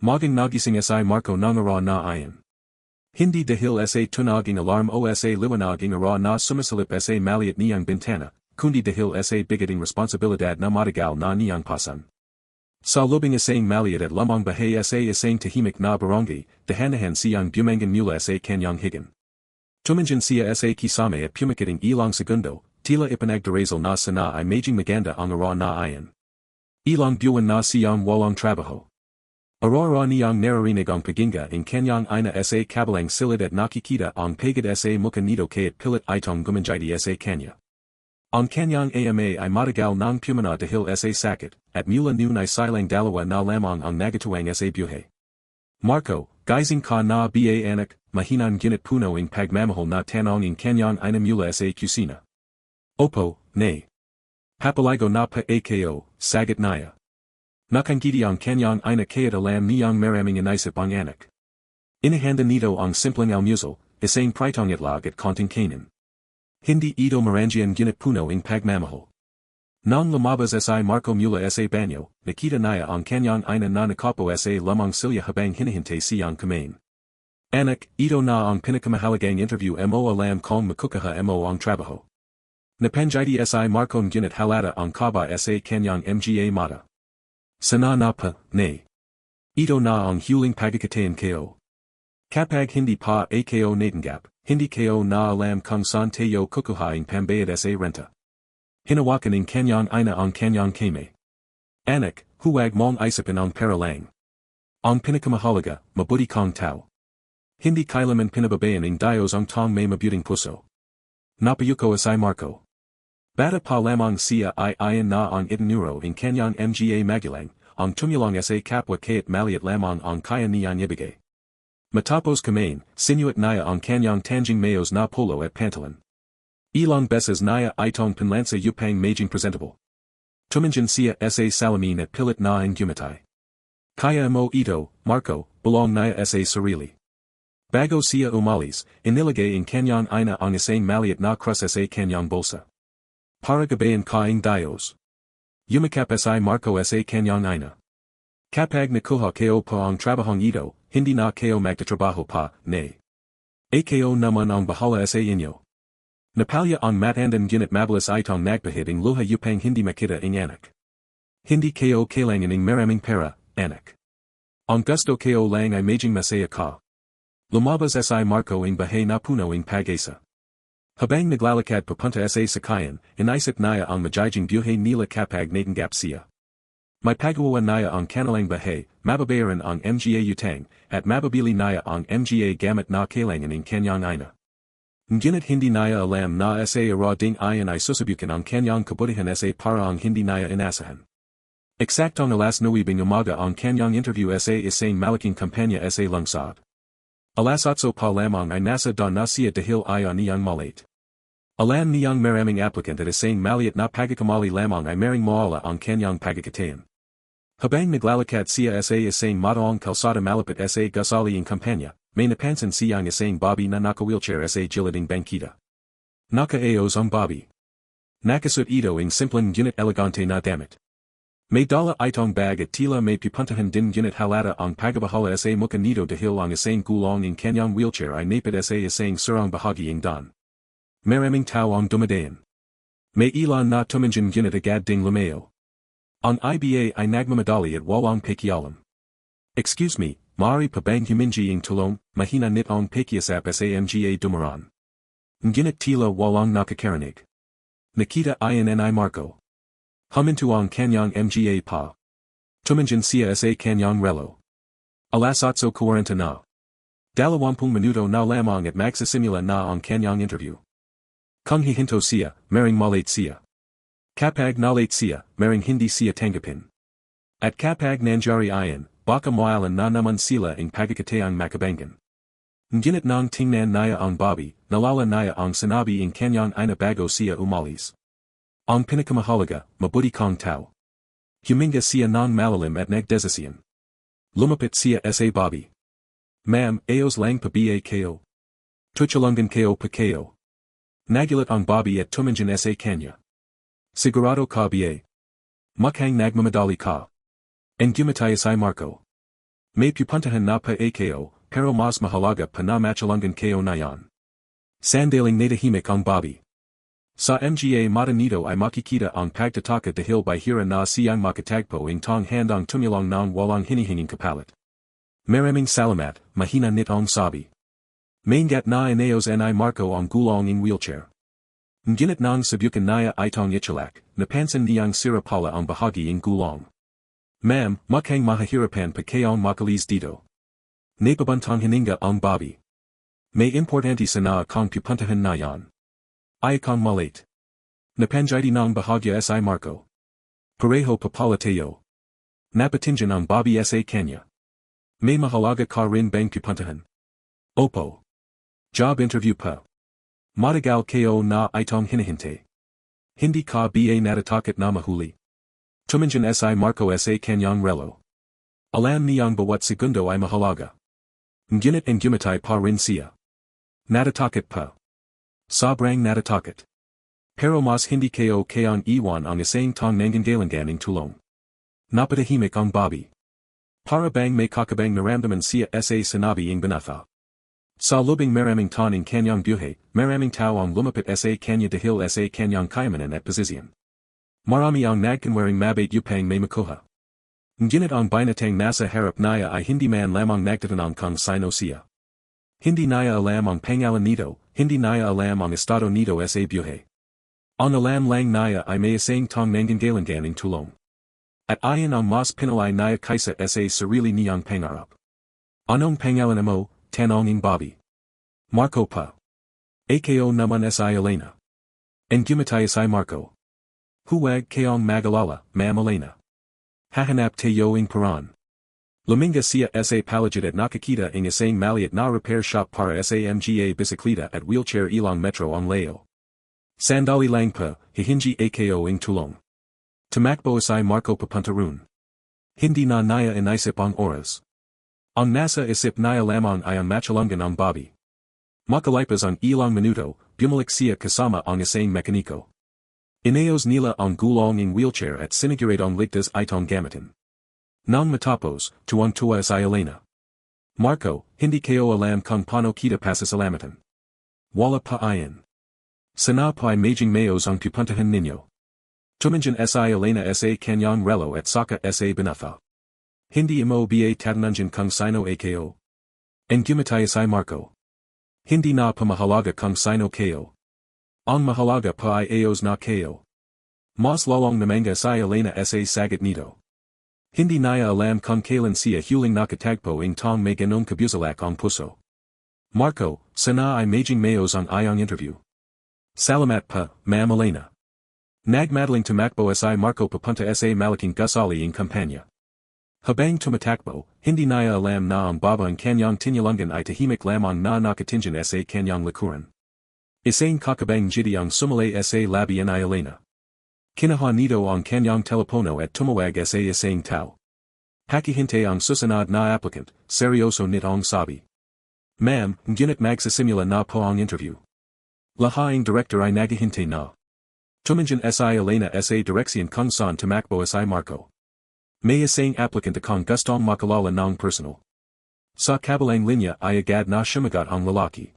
Magang nagising si Marco nangara na ayon. Hindi dahil sa tunaging alarm o sa liwanaging ara na sumasalip sa maliit niyang bintana, kundi dahil sa bigating responsibilidad na matagal na niyang pasan. Sa lobing isang maliit at lamang bahay sa isang tahimik na barangay, dahanahan siyang bumangan mula sa kanyang higan. Tumanjan siya sa kisame at pumakiting ilang segundo, tila ipanagdarasal na sana ay maging maganda ang ara na ayon. Ilang buwan na siyang walang trabaho. Arora niyang naririnig ang paginga in kanyang ina sa kabilang silid at nakikita ang pagod sa mukha nito kaya't pilit itong gumanjiti sa kanya. Ang kanyang ama ay matagal nang pumana dahil sa sakit, at mula noon ay silang dalawa na lamang ang nagatuwang sa buhay. Marco, gising ka na ba anak, mahinan ginit puno ang pagmamahal na tanong in kanyang ina mula sa kusina. Opo, nay. Papaligo na pa ako, sagat naya. Nakangiti ang kanyang ina kaya't alam niyang maraming inisip ang anak. Inihanda nito ang simpleng almusal, isang pritong itlog at konting kanin. Hindi ito marangian ginit puno ang pagmamahal. Nang lumabas si Marco mula sa banyo, nakita niya ang kanyang ina na nakapo sa lamang silya habang hinihintay siyang kumain. Anak, ito na ang pinakamahalagang interview mo alam kung makukuha mo ang trabaho. Napanjiti si Marco ginit halata ang kaba sa kanyang mga mata. Sana na pa, nay. Ito na ang huling pagkakataon ko. Kapag hindi pa ako natanggap, hindi ko na alam kung saan tayo kukuha ang pambayad sa renta. Hinawakan ng kanyang ina ang kanyang kame. Anak, huwag mong isipin ang pera lang. Ang pinakamahalaga, mabuti kang tao. Hindi kailanman pinababayan ng Diyos ang tong may mabuting puso. Napayuko si Marco. Bata pa lamang siya ay ayon na ang itinuro in kanyang mga magulang, ang tumulong sa kapwa kaya't maliit lamang ang kaya niyang ibigay. Matapos kumain, sinuot niya ang kanyang tanging mayos na polo at pantalon. Ilang beses niya itong pinlansa upang maging presentable. Tumanjan siya sa salamin at pilit na ang gumatay. Kaya mo ito, Marco, belong niya sa sarili. Bago siya umalis, inilagay in kanyang ina ang isang maliit na krus sa kanyang bulsa. Para gabayan ka ang Diyos. Yumakap si Marco sa kanyang ina. Kapag nakuha ko pa ang trabahong ito, hindi na ko magtatrabaho pa, nay. Ako naman ang bahala sa inyo. Napalya ang matandan ginit mabilis itong nagbahid ang luha upang hindi makita ang anak. Hindi ko kailangan ng maraming pera, anak. Ang gusto ko lang ay maging masaya ka. Lumabas si Marco ang bahay na puno ang pag-asa. Habang naglalakad papunta sa sakayan, inisip niya ang magiging buhay nila kapag natanggap siya. May pagawa niya ang kanilang bahay, mababayaran ang mga utang, at mababili niya ang mga gamit na kailangan ng kanyang ina. Ngunit hindi niya alam na sa ara ding ayon ay susubukan ang kanyang kabutihang sa para ang hindi niya inasahan. Eksaktong alas 9 umaga ang kanyang interview sa isang malaking kumpanya sa lungsod. Alas 8 pa lamang ay nasa doon na siya dahil ayon niyang malate. Alam niyang maraming applicant at isang maliit na pagkakamali lamang ay maring mawala ang kanyang pagkakataon. Habang naglalakad siya sa isang madaong kalsada malapit sa gusali ang kumpanya, may napansin siyang isang babae na naka-wheelchair sa gilid ng bangkita. Nakaayos ang babae. Nakasuot ito ang simpleng ngunit elegante na damit. May dala itong bag at tila may pipuntahan din ngunit halata ang pagbabahala sa mukha nito dahil ang isang gulong ng kanyang wheelchair ay napit sa isang surang bahagi ng daan. Maraming tao ang dumadayan. May ilan na tumanjan ngunit agad ding lumayo. Ang iba ay nagmamadali at walang pakialam. Excuse me, maaari pa bang humingi ang tulong, mahina nit ang pakiasap sa mga dumaran. Ngunit tila walang nakakarinig. Nakita ayon ni Marco. Huminto ang kanyang mga pa. Tumanjan siya sa kanyang relo. Alas 8:40 na. 20 minuto na lamang at magsisimula na ang kanyang interview. Kung hihinto siya, maring malate siya. Kapag nalate siya, maring hindi siya tanggapin. At kapag nangyari ayon, baka mawalan na naman sila ang pagkakataong makabangan. Ngunit nang tingnan niya ang babae, nalala niya ang sinabi ang kanyang ina bago siya umalis. Ang pinakamahalaga, mabuti kang tao. Huminga siya ng malalim at nagdesisyon. Lumapit siya sa babae. Ma'am, ayos lang pa ba ko? Tutulungan ko pa ko. Nagulat ang babae at tumanjan sa kanya. Sigurado ka ba? Mukhang nagmamadali ka. And gumatay si Marco. May pupuntahan na pa ako, pero mas mahalaga pa na machalungan kayo na yan. Sandaling natahimik ang Bobby. Sa mga mata nito ay makikita ang pagtataka dahil bihira na siyang makatagpo ng tong handang tumulong ng walang hinihinging kapalit. Maraming salamat, mahina nitong sabi. Maingat na inayos ni Marco ang gulong ng wheelchair. Ngunit nang subukan niya itong itchalak, napansin niyang sira pala ang bahagi ng gulong. Ma'am, mukhang mahihirapan pa kayong makalis dito. Napabantang hininga ang Bobby. May importante sana akong pupuntahan na yan. Ay akong malate. Napanjiti ng bahagya si Marco. Pareho papala tayo. Napatinjan ang Bobby sa kanya. May mahalaga ka rin bang pupuntahan? Opo. Job interview pa. Matagal kayo na itong hinihintay. Hindi ka ba natatakot na mahuli? Tuminjan si Marco sa kanyang relo. Alam niyang bawat segundo ay mahalaga. Ngunit ang gumatay pa rin siya. Natatakot pa. Sobrang natatakot. Pero mas hindi kayo kayang iwan ang isang tong nanggagalingan ng tulong. Napatahimik ang Bobby. Para bang may kakabang naramdaman siya sa sinabi ng binata. Sa lubing maraming taong kanyang buhay, maraming tao ang lumapit sa kanya dahil sa kanyang kayamanan at posisyon. Marami ang nagkunwaring mabait upang may makuha. Ngunit ang binatang nasa harap niya ay hindi man lamang nagtatanong kung sino siya. Hindi niya alam ang pangalan nito, hindi niya alam ang estado nito sa buhay. Ang alam lang niya ay may isang tong nanggagalingan ng tulong. At ayon ang mas pinalay niya kaysa sa sarili niyang pangarap. Anong pangalan mo, tanong ng Bobby. Marco pa. Ako naman si Elena. Ang gumatay si Marco. Huwag kayong mag-alala, Ma'am Elena. Hahanap tayo ng paraan. Luminga siya sa palagid at nakakita ng isang maliit na repair shop para sa mga bisikleta at wheelchair ilang metro ang layo. Sandali lang pa, hihingi ako ng tulong. Tumakbo si Marco papunta roon. Hindi na niya inisip ang oras. Ang nasa isip niya lamang ay ang machalungan ang Bobby. Makalipas ang ilang minuto, bumalik siya kasama ang isang mekaniko. Inayos nila ang gulong ng wheelchair at siniguradong ligtas itong gamitin. Nang matapos, tuwang-tuwa si Elena. Marco, hindi kayo alam kung paano kita pasasalamatan. Wala pa ayan. Sana pa'y maging mayos ang pupuntahan ninyo. Tuminjan si Elena sa kanyang relo at saka sa binata. Hindi mo ba tatanungin kung sino ako? Ang gumatay si Marco. Hindi na pa mahalaga kung sino kayo. Ang mahalaga pa ay ayos na kayo. Mas lalong namanga si Elena sa sagot nito. Hindi niya alam kung kailan siya huling nakatagpo ng tong may ganong kabuzalak ang puso. Marco, sana ay maging mayos ang iyong interview. Salamat pa, Ma'am Elena. Nagmadaling tumakbo si Marco papunta sa malaking gusali ng kumpanya. Habang tumatakbo, hindi niya alam na ang Babaeng kanyang Tinulungan ay tahimik lamang na nakatingin sa kanyang likuran. Isang kakabang jiti ang sumali sa labi ni Elena. Kinuha nito ang kanyang telepono at tumawag sa isang tao. Pakihintay ang susunod na applicant, seryoso nitong sabi. Ma'am, ngunit magsisimula na po ang interview. Lahaing director ay naghihintay na. Tuminjan si Elena sa direksyon kung saan tumakbo si Marco. May isang applicant akong gustong makalala ng personal. Sa kabilang linya ay agad na sumagot ang lalaki.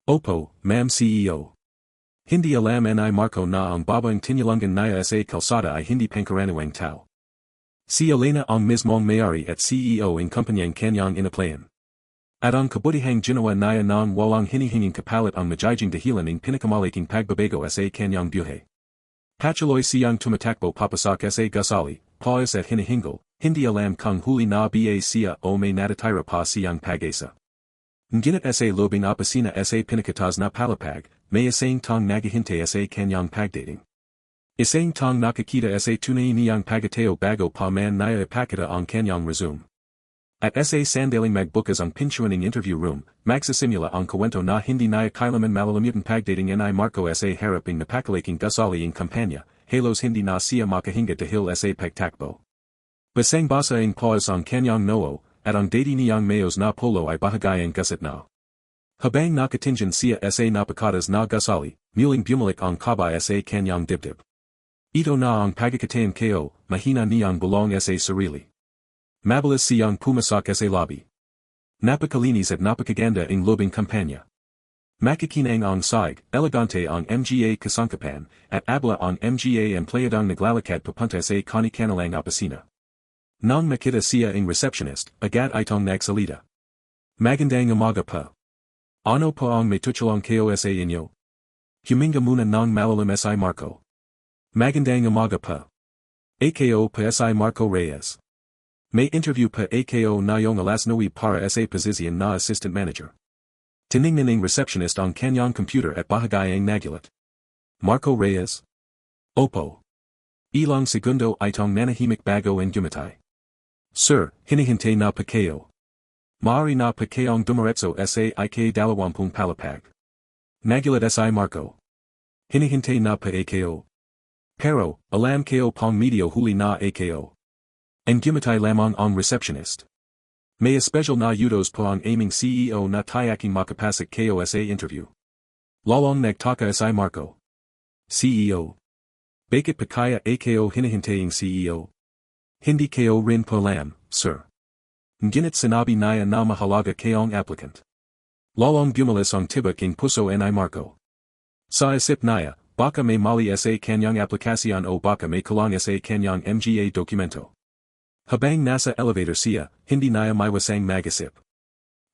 Opo, Ma'am CEO. Hindi alam ni Marco na ang Babaeng Tinulungan niya sa kalsada ay hindi pangkaraniwang tao. Si Elena ang mismong may-ari at CEO ng kumpanyang kanyang inaplayan. At ang kabutihang ginawa niya ng walang hinihinging kapalit ang magiging dahilan ng pinakamalaking pagbabago sa kanyang buhay. Patuloy siyang tumatakbo papasok sa gusali, pause at hinihingal, hindi alam kung huli na ba siya o may natatira pa siyang pag-asa. Ngunit sa lobing opisina sa pinakatas na palapag, may isang tong naghihintay sa kanyang pagdating. Isang tong nakakita sa tunay niyang pagateo bago pa man niya ipakita ang kanyang resume. At sa sandaling magbukas ang pintuan ng interview room, magsisimula ang kwento na hindi niya kailanman malalamutan pagdating ni Marco sa harap ng napakalaking gusali ng kumpanya, halos hindi na siya makahinga dahil sa pagtakbo. Basang-basa ang pause ang kanyang noo, at ang dati niyang mayos na polo ay bahagayang gusit na. Habang nakatingin siya sa napakatas na gusali, muling bumalik ang kaba sa kanyang dibdib. Ito na ang pagkakataon kayo, mahina niyang bulong sa sarili. Mabilis siyang pumasok sa lobby. Napakalinis at napakaganda ang lobing kumpanya. Makikinang ang saig, elegante ang mga kasangkapan, at abla ang mga empleyadong naglalakad papunta sa kanilang opisina. Nang makita siya ang receptionist, agad itong nagsalita. Magandang umaga pa. Ano pa ang may tutulong kayo sa inyo? Huminga muna ng malalim si Marco. Magandang umaga pa. Ako pa si Marco Reyes. May interview pa ako ngayong alas 9 para sa posisyon na assistant manager. Tiningnan ng receptionist ang kanyang computer at bahagyang nagulat. Marco Reyes? Opo. Ilang segundo itong nanahimik bago ang gumatay. Sir, hinihintay na pa kayo. Maaari na pa kayong dumiretso sa dalawang palapag. Nagulat si Marco. Hinihintay na pa ako. Pero, alam kayo pang medyo huli na ako. Ang gumatay lamang ang receptionist. May special na utos po ang aming CEO na tiyaking makapasok kayo sa interview. Lalong nagtaka si Marco. CEO. Bakit pa kaya ako hinihintaying CEO? Hindi kayo rin po alam, sir. Ngunit sinabi niya na mahalaga kayong applicant. Lalong bumalas ang tibak ng puso ni Marco. Sa isip niya, baka may mali sa kanyang aplikasyon o baka may kulang sa kanyang mga dokumento. Habang nasa elevator siya, hindi niya maiwasang mag-isip.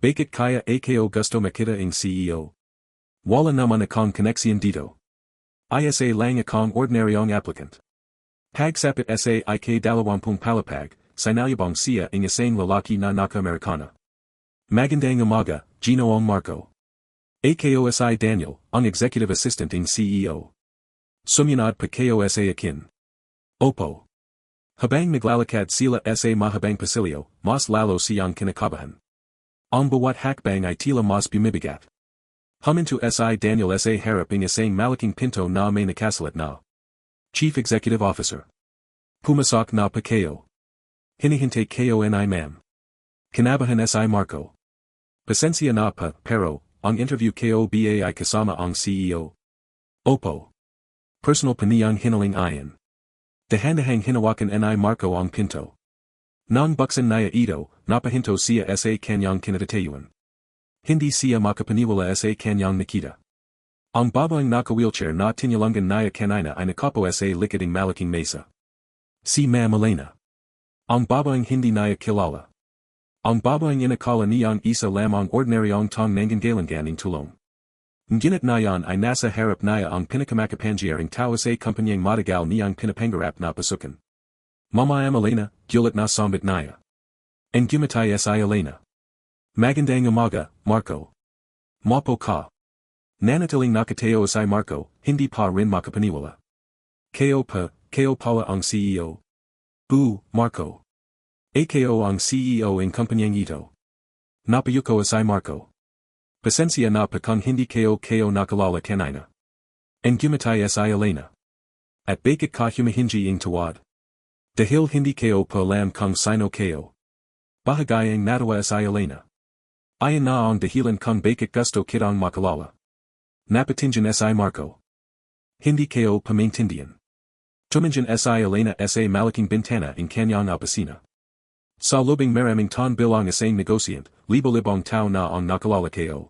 Bakit kaya ako gusto makita ang CEO? Wala naman akong koneksyon dito. Isa lang akong ordinaryong applicant. Pagsapit sa dalawang palapag, sinalubong siya ang isang lalaki na naka-Amerikana. Magandang umaga, Ginoong Marco. Ako si Daniel, ang executive assistant ng CEO. Sumunod pa kayo sa akin. Opo. Habang naglalakad sila sa mahabang pasilyo, mas lalo siyang kinakabahan. Ang bawat hakbang ay tila mas bumibigat. Huminto si Daniel sa harap ng isang malaking pinto na may nakasulat na Chief Executive Officer. Pumasok na pa kayo. Hinihintay kayo ni ma'am. Kinabahan si Marco. Pasensya na pa, pero, ang interview kayo ba ay kasama ang CEO? Opo. Personal pa niyang hinaling ayon. Dahan-dahang hinawakan ni Marco ang pinto. Nang buksan niya ito, napahinto siya sa kanyang kinatatayuan. Hindi siya makapaniwala sa kanyang nakita. Ang Babaeng Naka-Wheelchair na Tinulungan niya kanina ay nakapo sa likod ng malaking mesa. Si Ma'am Elena. Ang babaeng hindi niya kilala. Ang babaeng inakala niyang isa lamang ordinaryong tong nanggagalingan ng tulong. Ngunit nayon ay nasa harap niya ang pinakamakapangyarihang tao sa kumpanyang matagal niyang pinapangarap na pasukan. Ma'am Elena, gulat na sambit niya. Ang gumatay si Elena. Magandang umaga, Marco. Mapo ka. Nanatiling nakatayo si Marco, hindi pa rin makapaniwala. Kayo pala ang CEO. Marco. Ako ang CEO ng kumpanyang ito. Napayuko si Marco. Pasensya na pa kung hindi kayo nakalala kanina. Ang gumatay si Elena. At bakit ka humihingi ang tawad? Dahil hindi kayo pa alam kung sino kayo. Bahagyang natawa si Elena. Ayon na ang dahilan kung bakit gusto kitang makalala. Napatingin si Marco. Hindi kayo pamaintindihan. Tumingin si Elena sa malaking bintana ng kanyang opisina. Sa lobing maraming ton bilang isang negosyant, libo-libong tao na ang nakalala kayo.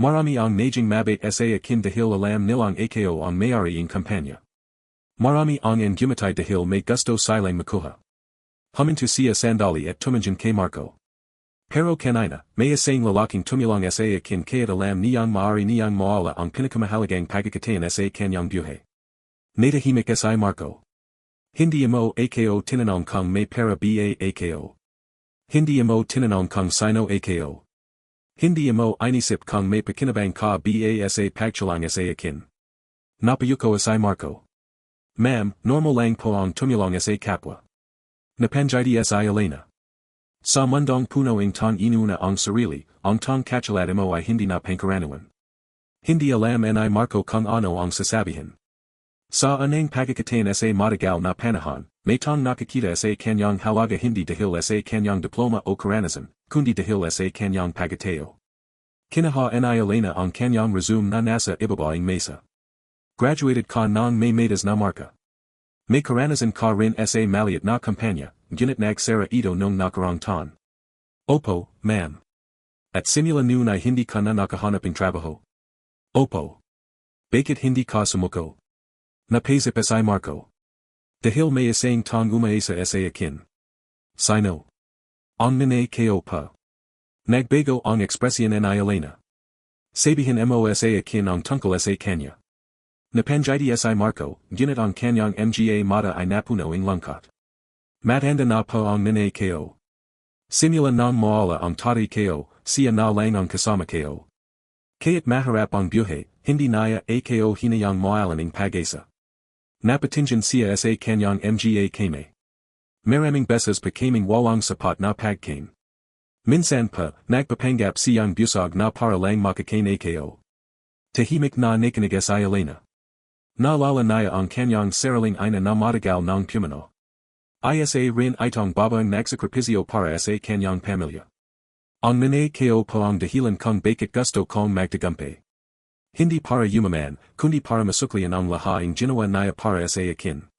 Marami ang naging mabait sa akin dahil alam nilang ako ang may-ari ng kumpanya. Marami ang gumatay dahil may gusto silang makuha. Huminto siya sandali at tumingin kay Marco. Pero kanina, may isang lalaking tumulong sa akin kaya't alam niyang maaari niyang mawala ang pinakamahalagang pagkakataon sa kanyang buhay. Natahimik si Marco. Hindi mo ako tinanong kung may pera ba ako. Hindi mo tinanong kung sino ako. Hindi mo inisip kung may pakinabang ka ba sa pagtulang sa akin. Napayuko si Marco. Ma'am, normal lang po ang tumulong sa kapwa. Napangyayari si Elena. Sa mundong puno ng tong inuna ang sarili, ang tong katulad mo ay hindi na pangkaraniwan. Hindi alam ni Marco kung ano ang sasabihin. Sa anang pagkakataon sa matagal na panahon, may tong nakakita sa kanyang halaga hindi dahil sa kanyang diploma o karanasan, kundi dahil sa kanyang pagkatao. Kinaha ni Elena ang kanyang resume na nasa ibaba ng mesa. Graduated ka ng may metas na marka. May karanasan ka rin sa maliit na kumpanya, Ngunit nagsara ito nung nakarang taon. Opo, ma'am. At simula noon ay hindi ka na nakahanap ng trabaho. Opo. Bakit hindi ka sumuko? Napaisip si Marco. Dahil may isang tang umaisa sa akin. Sino? Ang nanay ko pa. Nagbago ang ekspresyon ni Elena. Sabihin mo sa akin ang tungkol sa kanya. Napanjiti si Marco, ngunit ang kanyang mga mata ay napuno ng lungkot. Matanda na po ang nanay ko. Simula nang mawala ang tatay ko, siya na lang ang kasama ko. Kaya't maharap ang buhay, hindi naya ako hinayang mawalan ng pag-asa. Napatingin siya sa kanyang mga kame. Maraming beses pa kaming walang sapat na pagkain. Minsan pa, nagpapanggap siyang busog na para lang makakain ako. Tahimik na nakinig si Elena. Naalala niya ang kanyang sariling ina na matagal ng pumano. Isa rin itong babaeng nagsakripisyo para sa kanyang pamilya. Ang nanay ko po ang dahilan kung bakit gusto kong magtagumpay. Hindi para yumaman, kundi para masuklian ang lahaing ginawa niya para sa akin.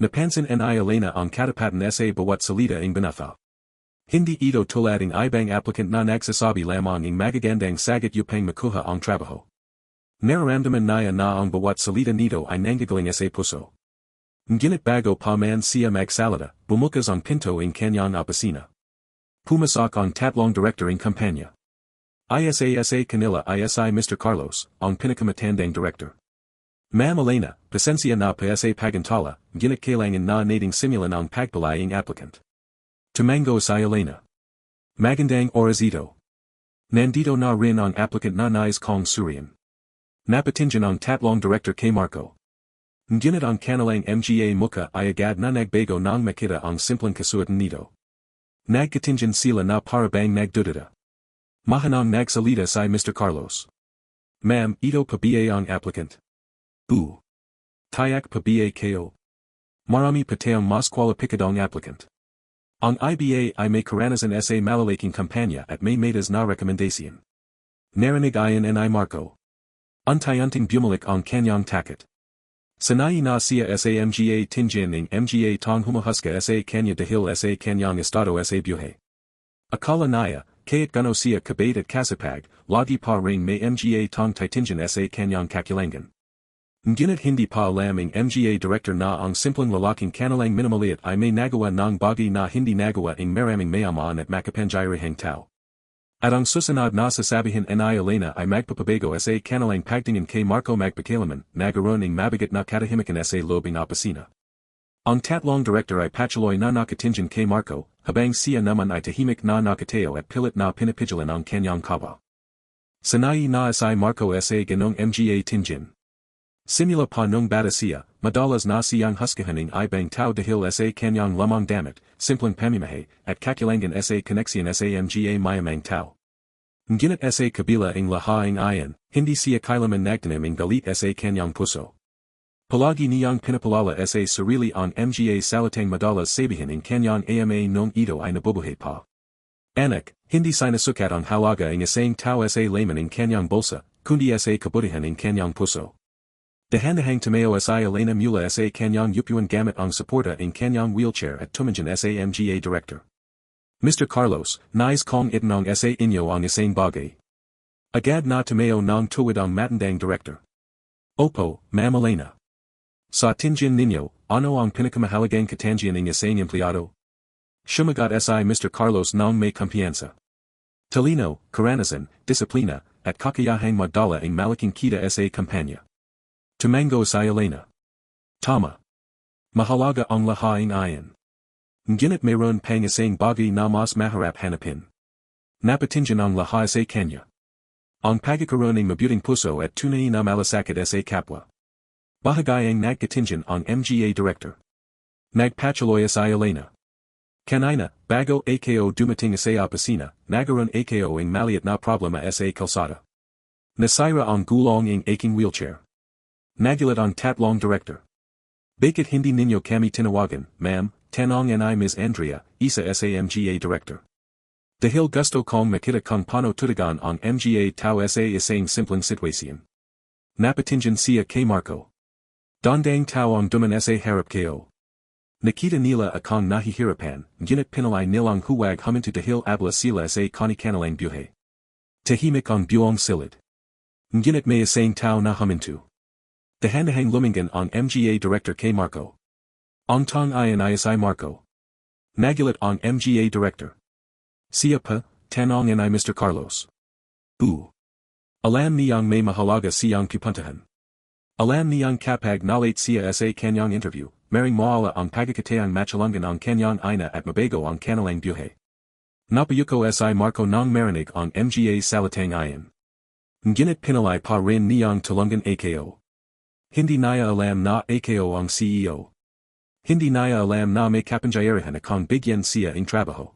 Napansin ni Elena ang katapatan sa bawat salita ng binata. Hindi ito tulad ng ibang applicant na nagsasabi lamang ng magagandang sagot upang makuha ang trabaho. Nararamdaman niya na ang bawat salita nito ay nanggagaling sa puso. Ngunit bago pa man siya magsalita, bumukas ang pinto ng kanyang opisina. Pumasok ang tatlong direktor ng kumpanya. Isa kanila si Mr. Carlos, ang pinakamatandang director. Ma'am Elena, pasensya na pa sa pagantala, ngunit kailangan na nating simulan ang pagpalay ng applicant. Tumango si Elena. Magandang oras ito. Nandito na rin ang applicant na nais kong surian. Napatingin ang tatlong director kay Marco. Ngunit ang kanilang mga muka ay agad na nagbago nang makita ang simpleng kasuotan nito. Nagkatingin sila na para bang nagdududa. Mahanang nagsalita si Mr. Carlos. Ma'am, ito pa ba ang applicant? Tayak pa ba ko? Marami pa tayong mas kwalipikadong applicant. Ang IBA ay may karanasan sa malalaking kumpanya at may metas na rekomendasyon. Narinig ayon ni Marco. Unti-unting bumalik ang kanyang takot. Sanay na siya sa mga tingin ng mga tong humuhuska sa kanya dahil sa kanyang estado sa buhay. Akala niya, kaya't gano siya kabait at kasipag, lagi pa ring may mga tong titingin sa kanyang kakilangan. Ngunit hindi pa alam ng mga director na ang simpleng lalaking kanilang minamaliit ay may nagawa ng bagay na hindi nagawa ng maraming mayaman at makapangyarihang tao. At ang susunod na sasabihin ni Elena ay magpapabago sa kanilang pagtingin kay Marco magpakailaman, nagaroon ng mabigat na katahimikan sa loob ng opisina. Ang tatlong director ay patuloy na nakatingin kay Marco, habang siya naman ay tahimik na nakatayo at pilit na pinapigilan ang kanyang kaba. Sanay na si Marco sa ganong mga tingin. Simula pa nung bata siya, madalas na siyang huskahan ng ibang tao dahil sa kanyang lamang damit, simpleng pamamahay, at kakilangan sa koneksyon sa mga mayamang tao. Ngunit sa kabila ng lahaing ayan, hindi siya kailaman nagtanim ng galit sa kanyang puso. Palagi niyang pinapalala sa sarili ang mga salitang madalas sabihin ng kanyang ama nung ito ay nabubuhay pa. Anak, hindi sinasukat ang halaga ng isang tao sa laman ng kanyang bulsa, kundi sa kabutihan ng kanyang puso. Dahan-dahang tumayo si Elena mula sa kanyang upuan gamit ang suporta ng kanyang wheelchair at tumingin sa mga director. Mr. Carlos, nais kong itanong sa inyo ang isang bagay. Agad na tumayo ng tuwid ang matandang director. Opo, Ma'am Elena. Sa tingin ninyo, ano ang pinakamahalagang katangian ng isang empleyado? Sumagot si Mr. Carlos ng may kumpiyansa. Talino, karanasan, disiplina, at kakayahang magdala ang malaking kita sa kumpanya. Tumango si Elena. Tama. Mahalaga ang lahaing ayan. Ngunit mayroon pang isang bagay na mas maharap hanapin. Napatingin ang lahat sa kanya. Ang pagkakaroon ng mabuting puso at tunay na malasakit sa kapwa. Bahagayang nagkatingin ang mga director. Nagpatuloy si Elena. Kanina, bago ako dumating sa opisina, nagaroon ako ang maliit na problema sa kalsada. Nasira ang gulong ng aking wheelchair. Nagulat ang tatlong director. Bakit hindi ninyo kami tinawagan, ma'am, tanong ni Ms. Andrea, isa sa mga director. Dahil gusto kong makita kung paano tutagan ang mga tao sa isang simpleng sitwasyon. Napatingin siya kay Marco. Dandang tao ang duman sa harap ko. Nakita nila akong nahihirapan, ngunit pinalay nilang huwag huminto dahil abla sila sa kani-kanilang buhay. Tahimik ang buong silid. Ngunit may isang tao na huminto. Dahan-dahang lumingan ang mga Director kay Marco. Ang tong ayan ay si Marco. Nagulat ang mga Director. Siya pa, tanong ay Mr. Carlos. Alam niyang may mahalaga siyang pupuntahan. Alam niyang kapag nalate siya sa kanyang interview, maring mawala ang pagkakataong matulungan ang kanyang ina at mabago ang kanilang buhay. Napayuko si Marco nang marinig ang mga salitang ayan. Ngunit pinalay pa rin niyang tulungan ako. Hindi niya alam na ako ang CEO. Hindi niya alam na may kapangyarihan akong bigyan siya ng trabaho.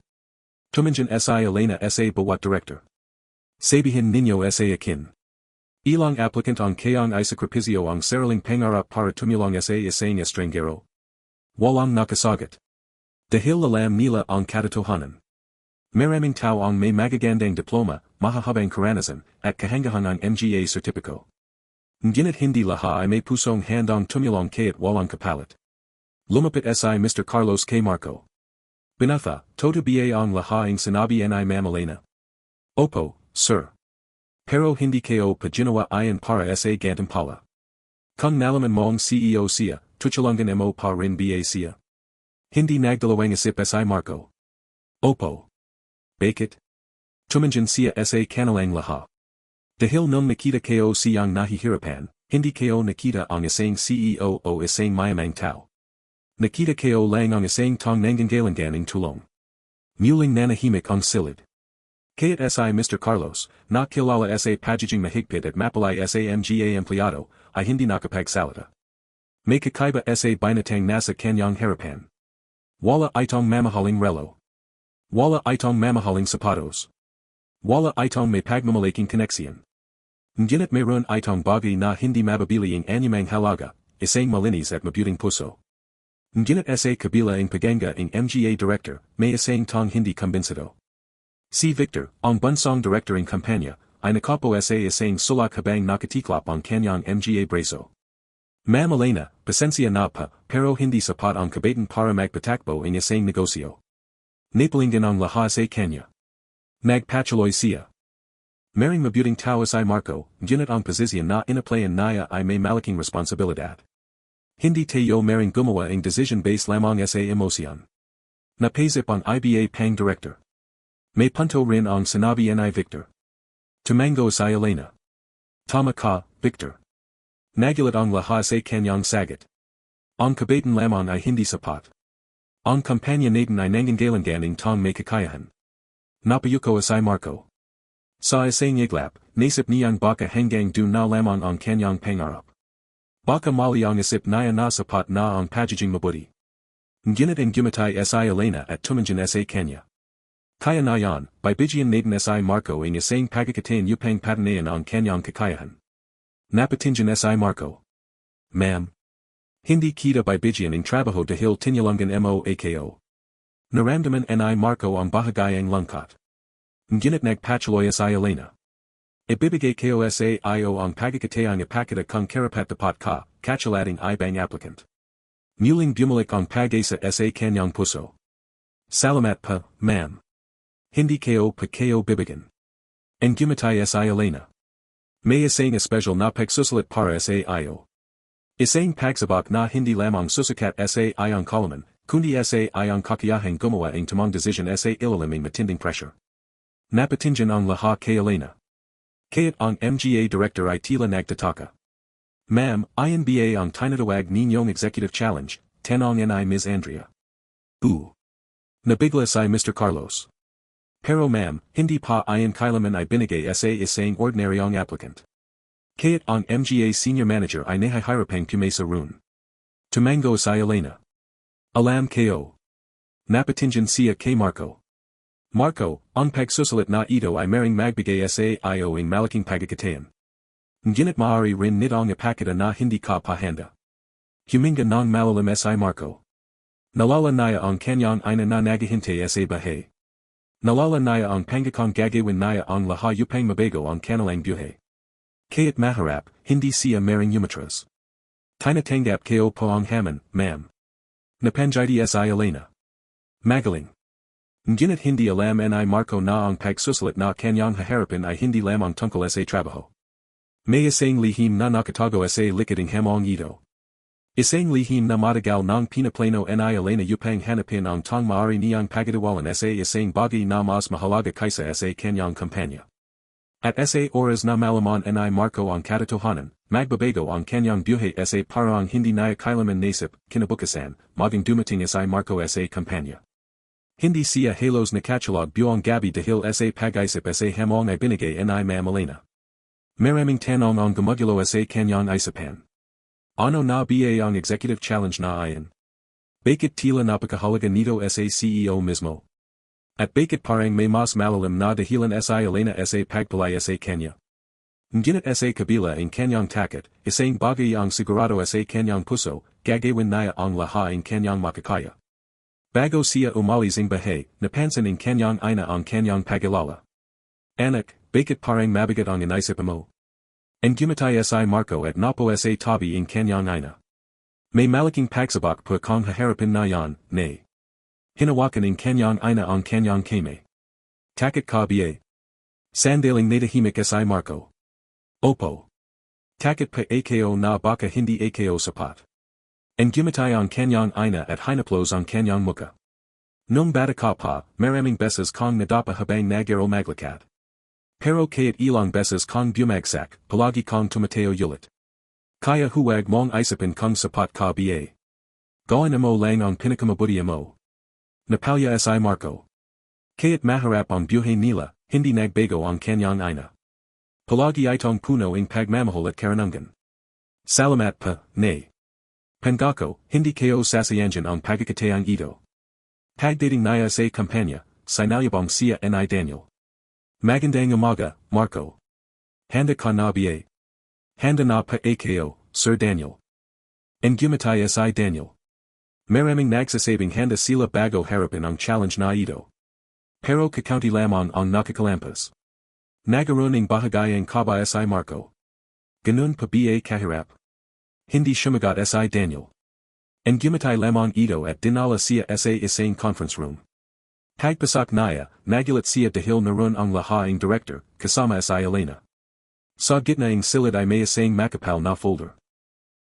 Tumanjan si Elena sa bawat director. Sabihin ninyo sa akin. Ilang applicant ang kayang isakripisyo ang sariling pangarap para tumulong sa isang estranggero. Walang nakasagot. Dahil alam nila ang katotohanan. Maraming tao ang may magagandang diploma, mahahabang karanasan, at kahangahan ang mga sertipiko. Ngunit hindi lahat ay may pusong handang tumulong kaya't walang kapalit. Lumapit si Mr. Carlos kay Marco. Binata, todo ba ang lahat ang sinabi ni Ma'am Elena? Opo, sir. Pero hindi kayo pa ginawa ayan para sa gantimpala. Kung nalaman mo ang CEO siya, tutulungan mo pa rin ba siya? Hindi nagdalawang isip si Marco. Opo. Bakit? Tumanjan siya sa kanilang lahat. Dahil nung nakita kayo siyang nahihirapan, hindi kayo nakita ang isang CEO o isang mayamang tao. Nakita kayo lang ang isang tong nanggagalingan ng tulong. Muling nanahimik ang silid. Kaya't si Mr. Carlos, na kilala sa pagiging mahigpit at mapalay sa mga empleyado, ay hindi nakapagsalita. May kakaiba sa binatang nasa kanyang harapan. Wala itong mamahaling relo. Wala itong mamahaling sapatos. Wala itong may pagmamalaking koneksyon. Ngunit mayroon itong bagay na hindi mababili ang anyamang halaga, isang malinis at mabuting puso. Ngunit sa kabila ang paganga ang mga Director, may isang tong hindi kumbinsido. Si Victor, ang bansang director ng kumpanya, ay nakapo sa isang sulak habang nakatiklop ang kanyang mga braso. Ma'am Elena, pasensya na pa, pero hindi sapat ang kabaitan para magpatakbo ang isang negosyo. Napalinggan ang lahat sa kanya. Nagpatuloy siya. Maring mabuting tao si Marco, ngunit ang posisyon na inaplayan niya ay may malaking responsibilidad. Hindi tayo maring gumawa ang decision based lamang sa emosyon. Napaisip ang iba pang director. May punto rin ang sinabi ni Victor. Tumango si Elena. Tama ka, Victor. Nagulat ang lahat sa kanyang sagot. Ang kabaitan lamang ay hindi sapat. Ang kumpanya natin ay nanggagalingan ng tong may kakayahan. Napayuko si Marco. Sa isang iglap, naisip niyang baka hanggang dun na lamang ang kanyang pangarap. Baka mali ang isip niya na sapat na ang pagiging mabuti. Ngunit ang gumatay si Elena at tumanjan sa kanya. Kaya na yan, bibigyan natin si Marco ang isang pagkakataon upang patanayan ang kanyang kakayahan. Napatinjan si Marco. Ma'am. Hindi kita bibigyan ang trabaho dahil tinulungan mo ako. Naramdaman ni Marco ang bahagayang lungkot. Ngunit nagpatuloy si Elena. Ibibigay kayo sa iyo ang pagkakataong ipakita kung karapat-dapat ka, katulating ibang applicant. Muling bumalik ang pag-asa sa kanyang puso. Salamat pa, ma'am. Hindi kayo pa kayo bibigyan. Ang gumatay si Elena. May isang espesyal na pagsusulit para sa iyo. Isang pagsabak na hindi lamang susukat sa iyong kaalaman, kundi sa iyong kakayahang gumawa ang tamang desisyon sa ilalim ng matinding pressure. Napatinjan ang lahat kay Elena. Kaya't ang mga Director ay tila nagtataka. Ma'am, ayon ba ang tinatawag ninyong executive challenge, tanong ni Ms. Andrea. Nabigla si Mr. Carlos. Pero ma'am, hindi pa ayon kailanman ay binigay sa isang ordinaryong applicant. Kaya't ang mga senior manager ay nahihirapang pumasa roon. Tumango si Elena. Alam kayo. Napatinjan siya kay Marco. Marco, ang pagsusulit na ito ay maring magbigay sa iyo ang malaking pagkakataon. Ngunit maaari rin nitong ipakita na hindi ka pahanda. Huminga ng malalim si Marco. Nalala niya ang kanyang ina na naghihintay sa bahay. Nalala niya ang pangakong gagawin niya ang lahat upang mabago ang kanilang buhay. Kaya't maharap, hindi siya maring umatras. Tinatanggap kayo po ang hamon, ma'am. Napanjiti si Elena. Magaling. Ngunit hindi alam ni Marco na ang pagsusulit na kanyang haharapin ay hindi lamang tungkol sa trabaho. May isang lihim na nakatago sa likod ng hamong ito. Isang lihim na matagal ng pinaplano ni Elena upang hanapin ang tang maaari niyang pagkatiwalaan sa isang bagay na mas mahalaga kaysa sa kanyang kumpanya. At sa oras na malaman ni Marco ang katotohanan, magbabago ang kanyang buhay sa parang hindi niya kailanman naisip, kinabukasan, maging dumating si Marco sa kumpanya. Hindi siya halos nakatulog buong gabi dahil sa pag-isip sa hamong ay binigay ni Ma'am Elena. Maraming tanong ang gumugulo sa kanyang isipan. Ano na ba ang executive challenge na iyon? Bakit tila napakahalaga nito sa CEO mismo? At bakit parang may mas malalim na dahilan si Elena sa pagpalaya sa kanya? Ngunit sa kabila ang kanyang takot, isang bagay ang sigurado sa kanyang puso, gagawin niya ang lahat ang kanyang makakaya. Bago siya umalis ng bahay, napansin ng kanyang ina ang kanyang pag-alala. Anak, bakit parang mabigat ang inisip mo? Ang gumatay si Marco at napo sa tabi ng kanyang ina. May malaking pagsabak pa kung haharapin na yan, nay. Hinawakan ng kanyang ina ang kanyang kamay. Takot ka ba? Sandaling natahimik si Marco. Opo. Takot pa ako na baka hindi ako sapat. Ang gumatay ang kanyang ina at hinaplos ang kanyang muka. Nung bata ka pa, maraming beses kong nadapa habang nagaro maglakad. Pero kaya't ilang beses kong bumagsak, palagi kong tumateo ulit. Kaya huwag mong isipin kung sapat ka ba. Gawin mo lang ang pinakamabuti mo. Napalya si Marco. Kaya't maharap ang buhay nila, hindi nagbago ang kanyang ina. Palagi itong puno ang pagmamahal at karanungan. Salamat pa, nay. Pangako, hindi kayo sasayangan ang pagkakataong ito. Pagdating niya sa kumpanya, sinalubong siya ni Daniel. Magandang umaga, Marco. Handa ka na ba? Handa na pa ako, Sir Daniel. Ang gumatay si Daniel. Maraming nagsasabing handa sila bago harapin ang challenge na ito. Pero kakaunti lamang ang nakakalampas. Nagaroon ng bahagayang kabaya si Marco. Ganun pa ba kaharap? Hindi sumagot si Daniel. Ang gumatay lamang ito at dinala siya sa isang conference room. Pagpasak niya, nagulat siya dahil naroon ang lahaing director, kasama si Elena. Sa gitna ng silid ay may isang makapal na folder.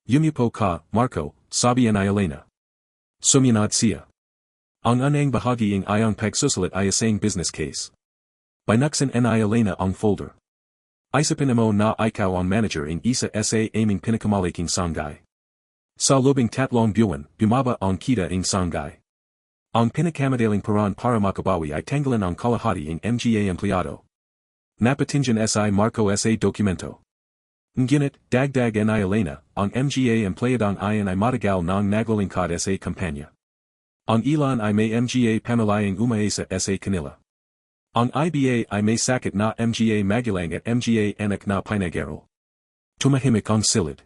Yumupo ka, Marco, sabi ni Elena. Sumunod siya. Ang unang bahagi ng iyong pagsusulit ay isang business case. Binuksan ni Elena ang folder. Isipin mo na ikaw ang manager ng isa sa aming pinakamalaking sanggay. Sa lobing 3 buwan, bumaba ang kita ng sanggay. Ang pinakamadaling paraan para makabawi ay tanggalan ang kalahati ng mga empleyado. Napatingin si Marco sa dokumento. Ngunit, dagdag ni Elena, ang mga empleyadong iyon ay matagal nang naglilingkod sa kumpanya. Ang ilan ay may mga pamalayang umaasa sa kanila. Ang iba ay may sakit na mga magulang at mga anak na pinagaro. Tumahimik ang silid.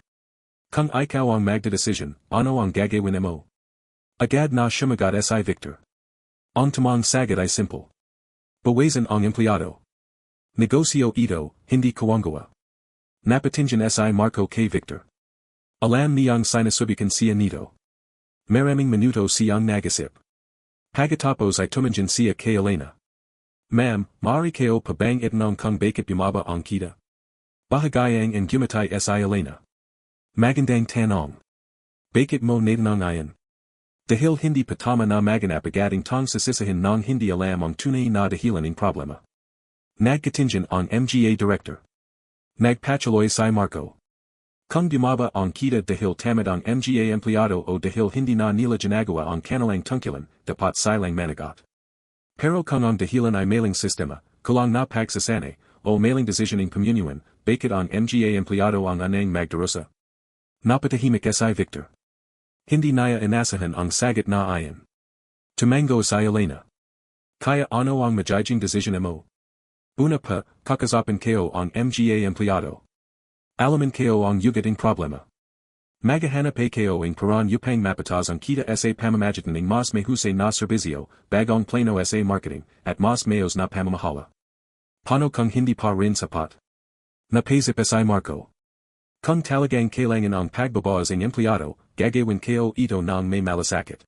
Kung ikaw ang magdedesisyon, ano ang gagawin mo? Agad na sumagot si Victor. Ang tamang sagot ay simple. Bawasan ang empleyado. Negosyo ito, hindi kawanggawa. Napatingin si Marco kay Victor. Alam niyang sinasubikan siya nito. Maraming minuto siyang nagisip. Pagkatapos ay tumingin siya kay Elena. Ma'am, maaari kayo pa bang itanong kung bakit bumaba ang kita? Bahagayang ang gumatay si Elena. Magandang tanong. Bakit mo natanong iyon? Dahil hindi pa tama na maganap agating tong sasisihin ng hindi alam ang tunay na dahilan ng problema. Nagkatingin ang mga director. Nagpatuloy si Marco. Kung bumaba ang kita dahil tamad ang mga empleyado o dahil hindi na nila ginagawa ang kanilang tungkulin, dapat silang managot. Pero kung ang dahilan ay mailing sistema, kulang na pagsasanay, o mailing decisioning pamunuan, bakit ang mga empleyado ang anang magdarusa? Napatahimik si Victor. Hindi niya inasahan ang sagot na iyon. Tumango si Elena. Kaya ano ang magiging decision mo? Una pa, kakausapin kayo ang mga empleyado. Alamin kayo ang yugating problema. Maghahanap kayo ang paraan upang mapatas ang kita sa pamamagitan ng mas mahusay na serbisyo, bagong plano sa marketing, at mas mayos na pamamahala. Paano kung hindi pa rin sapat? Napaisip si Marco. Kung talagang kailangan ang pagbabawas ng empleyado, gagawin kayo ito ng may malasakit.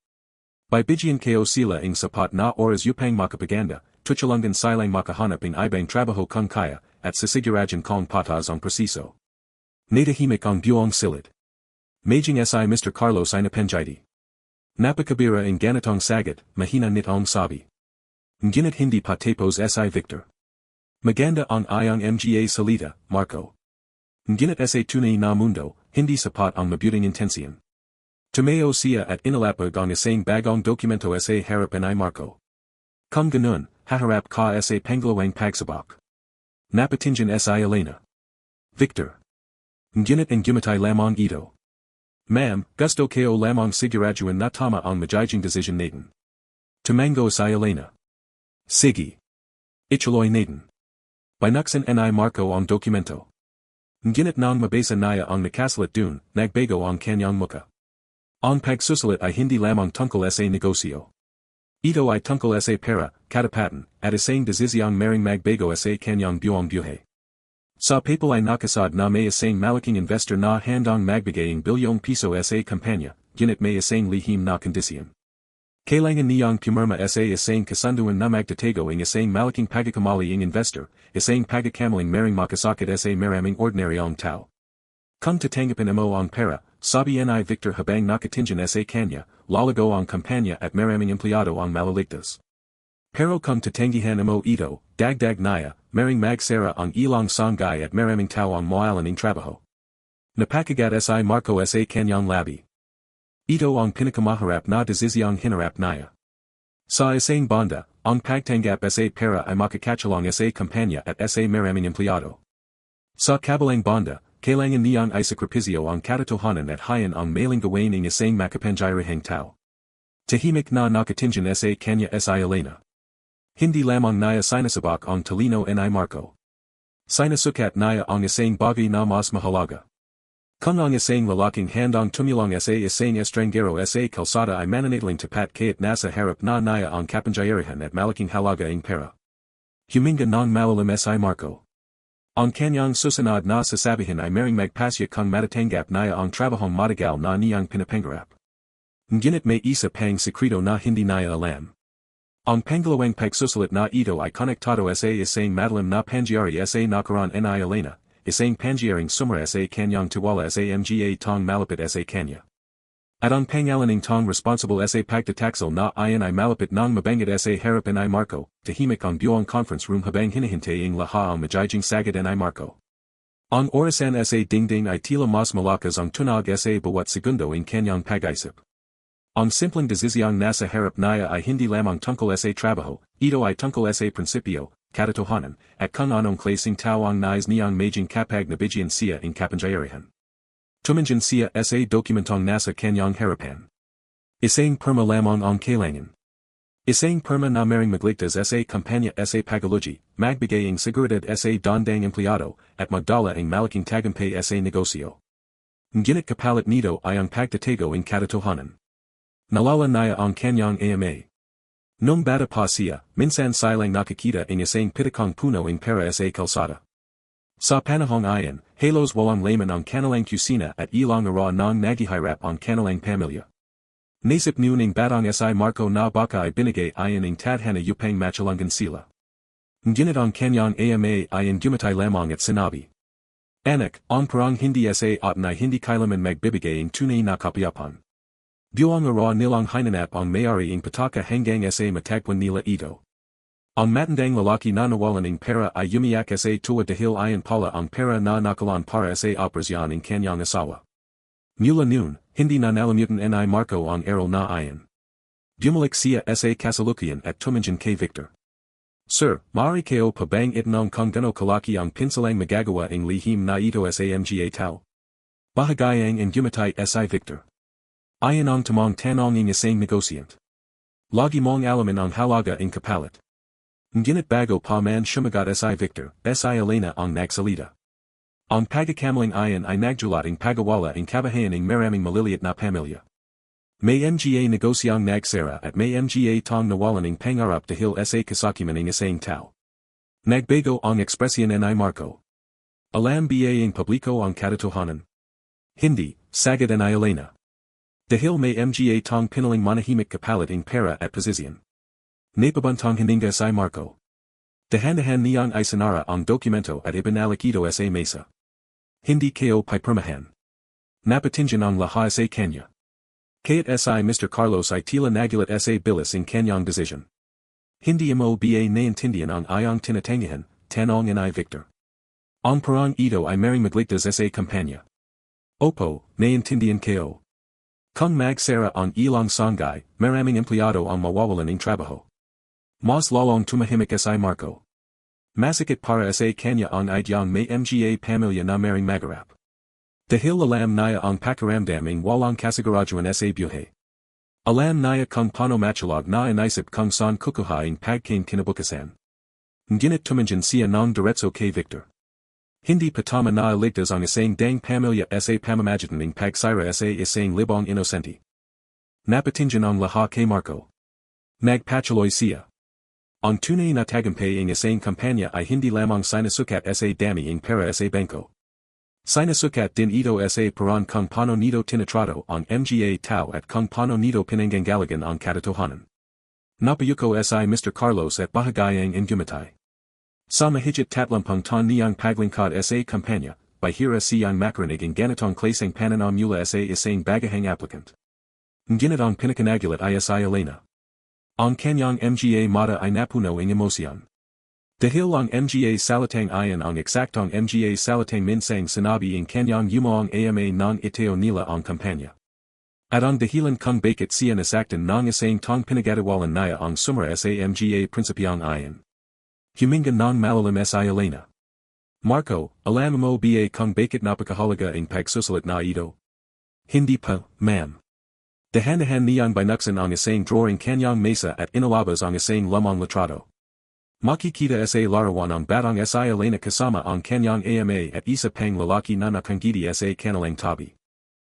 By bigyan ko sila ing sapat na oras upang makapaganda, tutulungan silang makahanap ing ibang trabaho kung kaya, at sisiguraduhin kong patas ang proseso. Natahimik ang buong silid. Maging si Mr. Carlos ay napenjiti. Napakabira ing ganitong sagat, mahina nitong sabi. Ngunit hindi pa tapos si Victor. Maganda ang iyong mga salita, Marco. Ngunit sa tunay na mundo, hindi sapat ang mabuting intensiyon. Tumayo siya at inilapag ang isang bagong dokumento sa harapan ay Marco. Kung ganun, haharap ka sa pangalawang pagsabak. Napatingin si Elena. Victor. Ngunit ang gumatay lamang ito. Ma'am, gusto ko lamang siguraduhin na tama ang magiging decision natin. Tumango si Elena. Sige. Ituloy natin. Binuksan ni Marco ang dokumento. Ngunit nang mabasa niya ang nakasulat dun, nagbago ang kanyang muka. Ang pagsusulat ay hindi lamang tungkol sa negosyo. Ito ay tungkol sa pera, katapatan, at isang desisyong maring magbago sa kanyang buong buhay. Sa papel ay nakasad na may isang malaking investor na handang magbigay ng bilyong piso sa kumpanya, ngunit may isang lihim na kondisyon. Kailangan niyang pumirma sa isang kasunduan na magtatago ng isang malaking pagkakamali ng investor, isang pagkakamaling maring makasakit sa maraming ordinaryong tao. Kung tatanggapin mo ang pera, sabi ni Victor habang nakatingin sa kanya, lalago ang kumpanya at maraming empleyado ang maliligtas. Pero kung tatanggihan mo ito, dagdag niya, maring magsara ang ilang sanggay at maraming tao ang mawalan ng trabaho. Napakagat si Marco sa kanyang labi. Ito ang pinakamaharap na desisyong hinarap niya. Sa isang banda, ang pagtanggap sa pera ay makakatulong sa kumpanya at sa maraming empleyado. Sa kabilang banda, kailangan niyang isakripisyo ang katotohanan at hayan ang mailing gawain ng isang makapangyarihang tao. Tahimik na nakatingin sa kanya si Elena. Hindi lamang niya sinasabak ang talino ni Marco. Sinasukat niya ang isang bagay na mas mahalaga. Kung ang isang lalaking handang tumulong sa isang estranggero sa kalsada ay mananatiling tapat kahit nasa harap na niya ang kapangyarihan at malaking halaga ng pera. Huminga ng malalim si Marco. Ang kanyang susunod na sasabihin ay maring magpasya kung matatanggap niya ang trabahong matagal na niyang pinapangarap. Ngunit may isa pang sekreto na hindi niya alam. Ang pangalawang pagsusulat na ito ay konektado sa isang madalim na pangyayari sa nakaraan ni Elena, isang pangyayaring sumara sa kanyang tiwala sa mga tong malapit sa kanya. At ang pangalan ng tong responsible sa pagtataksel na ayon ay malapit ng mabanggit sa harapan ni Marco, tahimik ang buong conference room habang hinihintay ang lahat ang magiging sagad ni Marco. Ang orasan sa dingding ay tila mas malakas ang tunog sa bawat segundo ng kanyang pag-isip. Ang simpleng desisyong nasa harap niya ay hindi lamang tungkol sa trabaho, ito ay tungkol sa prinsipyo, katotohanan, at kung anong klaseng tao ang nais niyang maging kapag nabigyan siya ng kapangyarihan. Tumingin siya sa dokumentong nasa kanyang harapan. Isang perma lamang ang kailangan. Isang perma na maring magligtas sa kumpanya sa paguluji, magbigay ng seguridad sa dandang empleyado, at magdala ang malaking tagumpay sa negosyo. Ngunit kapalit nito ay ang pagtatago ng katotohanan. Nalala niya ang kanyang ama. Nung bata pa siya, minsan silang nakikita ng isang pitakang puno ng pera sa kalsada. Sa panahong ayan, halos walang layman ang kanilang kusina at ilang araw nang naghihirap ang kanilang pamilya. Naisip niyo ng batang si Marco na baka ay binigay ayon ng tadhana upang matulungan sila. Ngunit ang kanyang ama ay gumatay lamang at sinabi. Anak, ang parang hindi sa atin ay hindi kailanman magbibigay ng tunay na kapayapan. Buong araw nilang hinanap ang may-ari ng pataka hanggang sa matagpuan nila ito. Ang matandang lalaki na nawalan ng pera ay umiyak sa tuwa dahil ayon pala ang pera na nakalaan para sa operasyon ng kanyang asawa. Mula noon, hindi na nalimutan ni Marco ang aral na ayon. Bumalik siya sa kasalukuyan at tumingin kay Victor. Sir, maaari kayo pa bang itanong kung gano kalaki ang pinsalang magagawa ng lihim na ito sa mga tao? Bahagayang ang gumatay si Victor. Ayon ang tamang tanong ng isang negosyant. Lagi mong alamin ang halaga ng kapalit. Ngunit bago pa man sumagot si Victor, si Elena ang nagsalita. Ang pagkakamaling ayon ay nagdulot ng pagawala ng kabahayan ng maraming maliliit na pamilya. May mga negosyong nagsara at may mga tong nawalan ng pangarap dahil sa kasakiman ng isang tao. Nagbago ang ekspresyon ni Marco. Alam ba ang publiko ang katotohanan? Hindi, sagad ni Elena. Dahil may mga tong pinaling manahimik kapalit ng pera at posisyon. Napabuntong hininga si Marco. Dahan-dahan niyang isinara ang dokumento at ibinalikido sa mesa. Hindi ko pipirmahan. Napatingin ang lahat sa kanya. Kaya't si Mr. Carlos ay tila nagulat sa bilis ng kanyang decision. Hindi mo ba naintindihan ang iyong tinatangihan, tanong ni Victor. Ang parang ito ay maring magligtas sa kumpanya. Opo, naintindihan ko. Kung magsara ang ilang sanggay, maraming empleyado ang mawawalan ng trabaho. Mas lalong tumahimik si Marco. Masakit para sa kanya ang idyang may mga pamilya na maring magarap. Dahil alam niya ang pakiramdam ng walang kasiguraduhan sa buhay. Alam niya kung paano matulog na inisip kung saan kukuha ang pagkain kinabukasan. Ngunit tumingin siya ng diretso kay Victor. Hindi patama na iligtas ang isang dang pamilya sa pamamagitan ng pagsira sa isang libong inosente. Napatingin ang lahat kay Marco. Nagpatuloy siya. Ang tunay na tagumpay ng isang kumpanya ay hindi lamang sinasukat sa dami ng pera sa bangko. Sinasukat din ito sa paraan kung paano nito tinatrato ang mga tao at kung paano nito pinanggagalingan ang katotohanan. Napayuko si Mr. Carlos at bahagayang ingumatay. Sa mahigit 30 taon niyang paglingkod sa kumpanya, bahira siyang makarinig ang ganitong klaseng pananaw mula sa isang bagahang applicant. Ngunit ang pinakanagulat ay si Elena. Ang kanyang mga mata ay napuno ng emosyon. Dahil ang mga salitang ayon ang eksaktong mga salitang minsang sinabi ng kanyang yumaong ama ng iteo nila ang kumpanya. At ang dahilan kung bakit siya nasaktan ng isang tong pinagatiwalan niya ang sumara sa mga prinsipyang ayon. Huminga ng malalim si Elena. Marco, alam mo ba kung bakit napakahalaga ang pagsusulit na ito? Hindi pa, ma'am. Dahan-dahan niyang binuksan ang isang drawer ng kanyang mesa at inilabas ang isang lumang litrato. Makikita sa larawan ang batang si Elena kasama ang kanyang ama at isa pang lalaki na nakangiti sa kanilang tabi.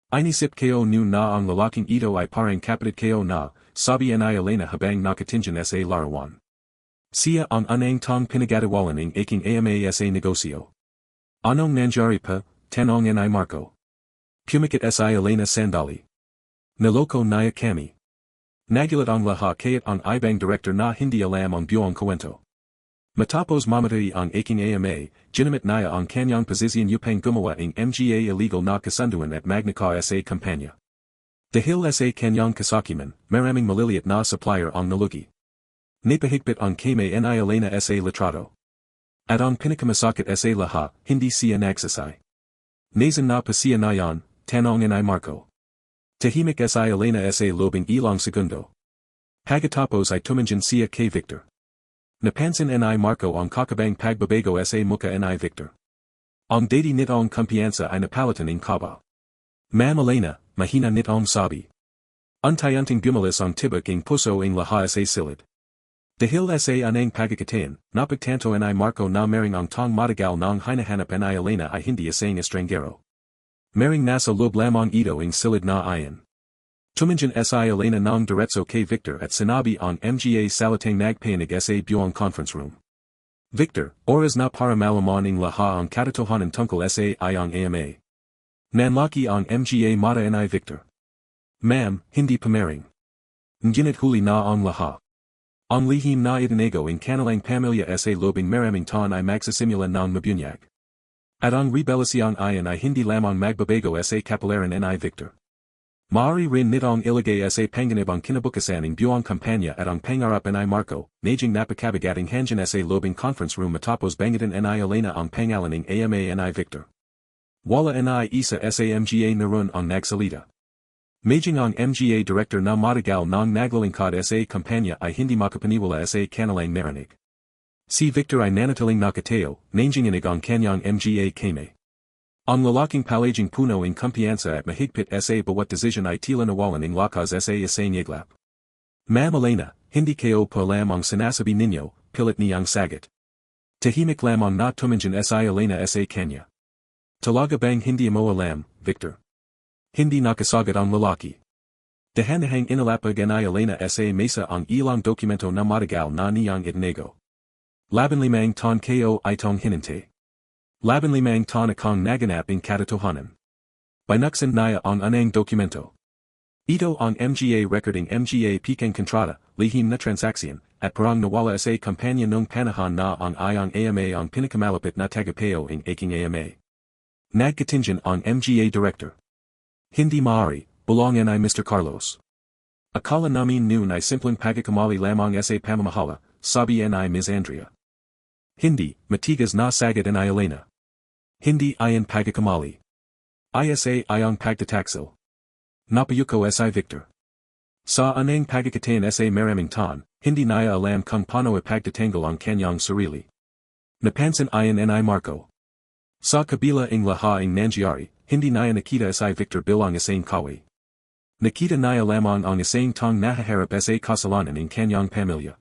Inisip ko noon na ang lalaking ito ay parang kapatid ko na, sabi ni Elena habang nakatingin sa larawan. Siya ang anang tong pinagatiwalan ng aking ama sa negosyo. Anong nangyari pa, tanong ni Marco. Pumikit si Elena sandali. Niloko niya kami. Nagulat ang lahat kaya't ang ibang director na hindi alam ang buong kwento. Matapos mamatay ang aking ama, ginamit niya ang kanyang posisyon upang gumawa ng mga illegal na kasunduan at magnakaw sa kumpanya. Dahil sa kanyang kasakiman, maraming maliliit na supplier ang nalugi. Napahigpit ang kamay ni Elena sa litrato. At ang pinakamasakit sa lahat, hindi siya nagsasay. Nazan na pa siya na yan, tanong ni Marco. Tahimik si Elena sa lobing ilang segundo. Pagkatapos ay tumingin siya kay Victor. Napansin ni Marco ang kakabang pagbabago sa mukha ni Victor. Ang dati nitong kumpiyansa ay napalitan ng kaba. Ma'am Elena, mahina nitong sabi. Unti-unting gumalis ang tibak ng puso ng lahat sa silid. Dahil sa anang pagkakataon, napagtanto ni Marco na maring ang tong matagal ng hinahanap ni Elena ay hindi isang estranggero. Maring nasa loob lamang ito ang silid na ayon. Tumingin si Elena ng diretso kay Victor at sinabi ang mga salitang nagpayanig sa buong conference room. Victor, oras na para malaman ng lahat ang katotohanan tungkol sa iyong ama. Nanlaki ang mga mata ni Victor. Ma'am, hindi pa maring. Ngunit huli na ang lahat. Ang lihim na itinago ng kanilang pamilya sa lobing maraming taon ay magsisimula ng mabunyag. At ang rebelasyong ayon ay hindi lamang magbabago sa kapalaran ni Victor. Maaari rin nitong ilagay sa panganib ang kinabukasan ng buong kumpanya at ang pangarap ni Marco, najing napakabigating hangin sa lobing conference room matapos bangitan ni Elena ang pangalan ng ama ni Victor. Wala ni isa sa mga naroon ang nagsalita. Majing ang mga director na matagal ng naglalingkod sa kumpanya ay hindi makapaniwala sa kanilang narinig. Si Victor ay nanatiling nakatayo, nanginginig ang kanyang mga kamay. Ang lalaking palaging puno ng kumpiyansa at mahigpit sa bawat desisyon ay tila nawalan ng lakas sa isang iglap. Ma'am Elena, hindi ko pa alam ang sinasabi ninyo, pilit niyang sagot. Tahimik lamang na tumingin si Elena sa kanya. Talaga bang hindi mo alam, Victor? Hindi nakasagot ang lalaki. Dahan-dahang inilapag ni Elena sa mesa ang ilang dokumento na matagal na niyang itinago. 15 taon ko itong hininte. 15 taon akong naganap ng katotohanan. Binuksan niya ang anang dokumento. Ito ang mga recording mga pikeng kontrata, lihim na transaksyon, at parang nawala sa kumpanya nung panahon na ang iyang ama ang pinakamalapit na tagapayo ng aking ama. Nagkatingin ang mga director. Hindi maaari, bulungan ay Mr. Carlos. Akala namin noon ay simpleng pagkakamali lamang sa pamamahala, sabi ni Ms. Andrea. Hindi, matigas na sagad ni Elena. Hindi ayan pagkakamali. Isa ayang pagtataksil. Napayuko si Victor. Sa anang pagkakatain sa maraming tan, hindi naya alam kung paano ipagtatanggal ang kanyang sarili. Napansin ayan ni Marco. Sa kabila ng lahat ng nangyari, hindi naya nakita si Victor bilang isang kawi. Nakita naya lamang ang isang tang nahaharap sa kasalanan ng kanyang pamilya.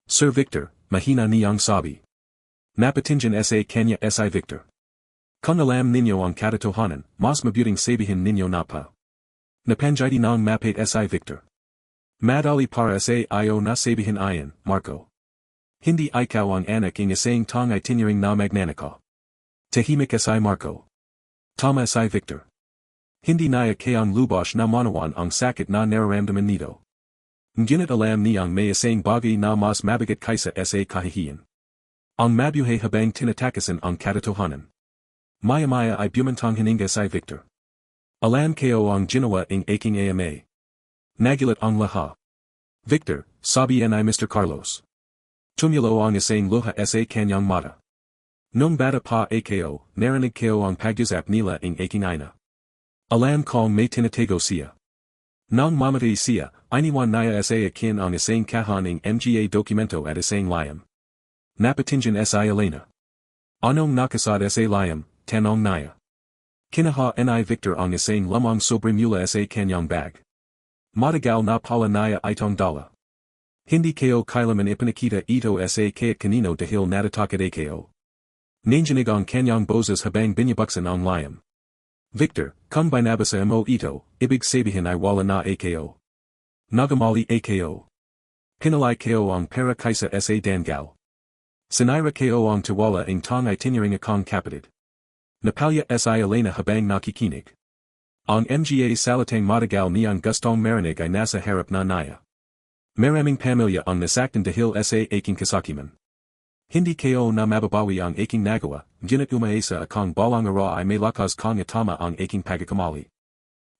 Sir Victor, mahina niyang sabi. Napatingin sa kanya si Victor. Kung alam ninyo ang katotohanan, mas mabuting sabihin ninyo na pa. Napanjiti ng mapait si Victor. Madali para sa iyo na sabihin ayan, Marco. Hindi ikaw ang anak ng isang tang itinerang na magnanakaw. Tahimik si Marco. Tama si Victor. Hindi naya kayang lubos na manawan ang sakit na nararamdaman nito. Ngunit alam niyang may isang bagay na mas mabigat kaysa sa kahihiyan. Ang mabuhay habang tinatakasan ang katotohanan. Maya-maya ay bumantang hininga si Victor. Alam kayo ang ginawa ng aking ama. Nagulat ang lahat. Victor, sabi ni Mr. Carlos. Tumulo ang isang luha sa kanyang mata. Nung bata pa kayo, narinig kayo ang pag-usap nila ng aking ina. Alam kong may tinatago siya. Nang mamatay siya, iniwan niya sa akin ang isang kahon ng mga dokumento at isang layam. Napatingin si Elena. Anong nakasad sa layam, tanong niya. Kinaha ni Victor ang isang lamang sobre mula sa kanyang bag. Matagal na pala niya itong dala. Hindi kayo kailaman ipinakita ito sa kaya't kanino dahil natatakot kayo. Nanginig ang kanyang boses habang binabuksan ang layam. Victor, kung binabasa mo ito, ibig sabihin ay wala na kayo. Nagamali kayo. Pinalay kayo ang pera kaysa sa dangal. Sinira kayo ang tiwala ng tang itinerang akong kapatid. Napalya si Elena habang nakikinig. Ang mga salatang matagal niyang gustong marinig ay nasa harap na niya. Maraming pamilya ang nasaktan dahil sa aking kasakiman. Hindi kayo na mababawi ang aking nagawa, ginit umaasa akong balang araw ay may lakas kong itama ang aking pagkakamali.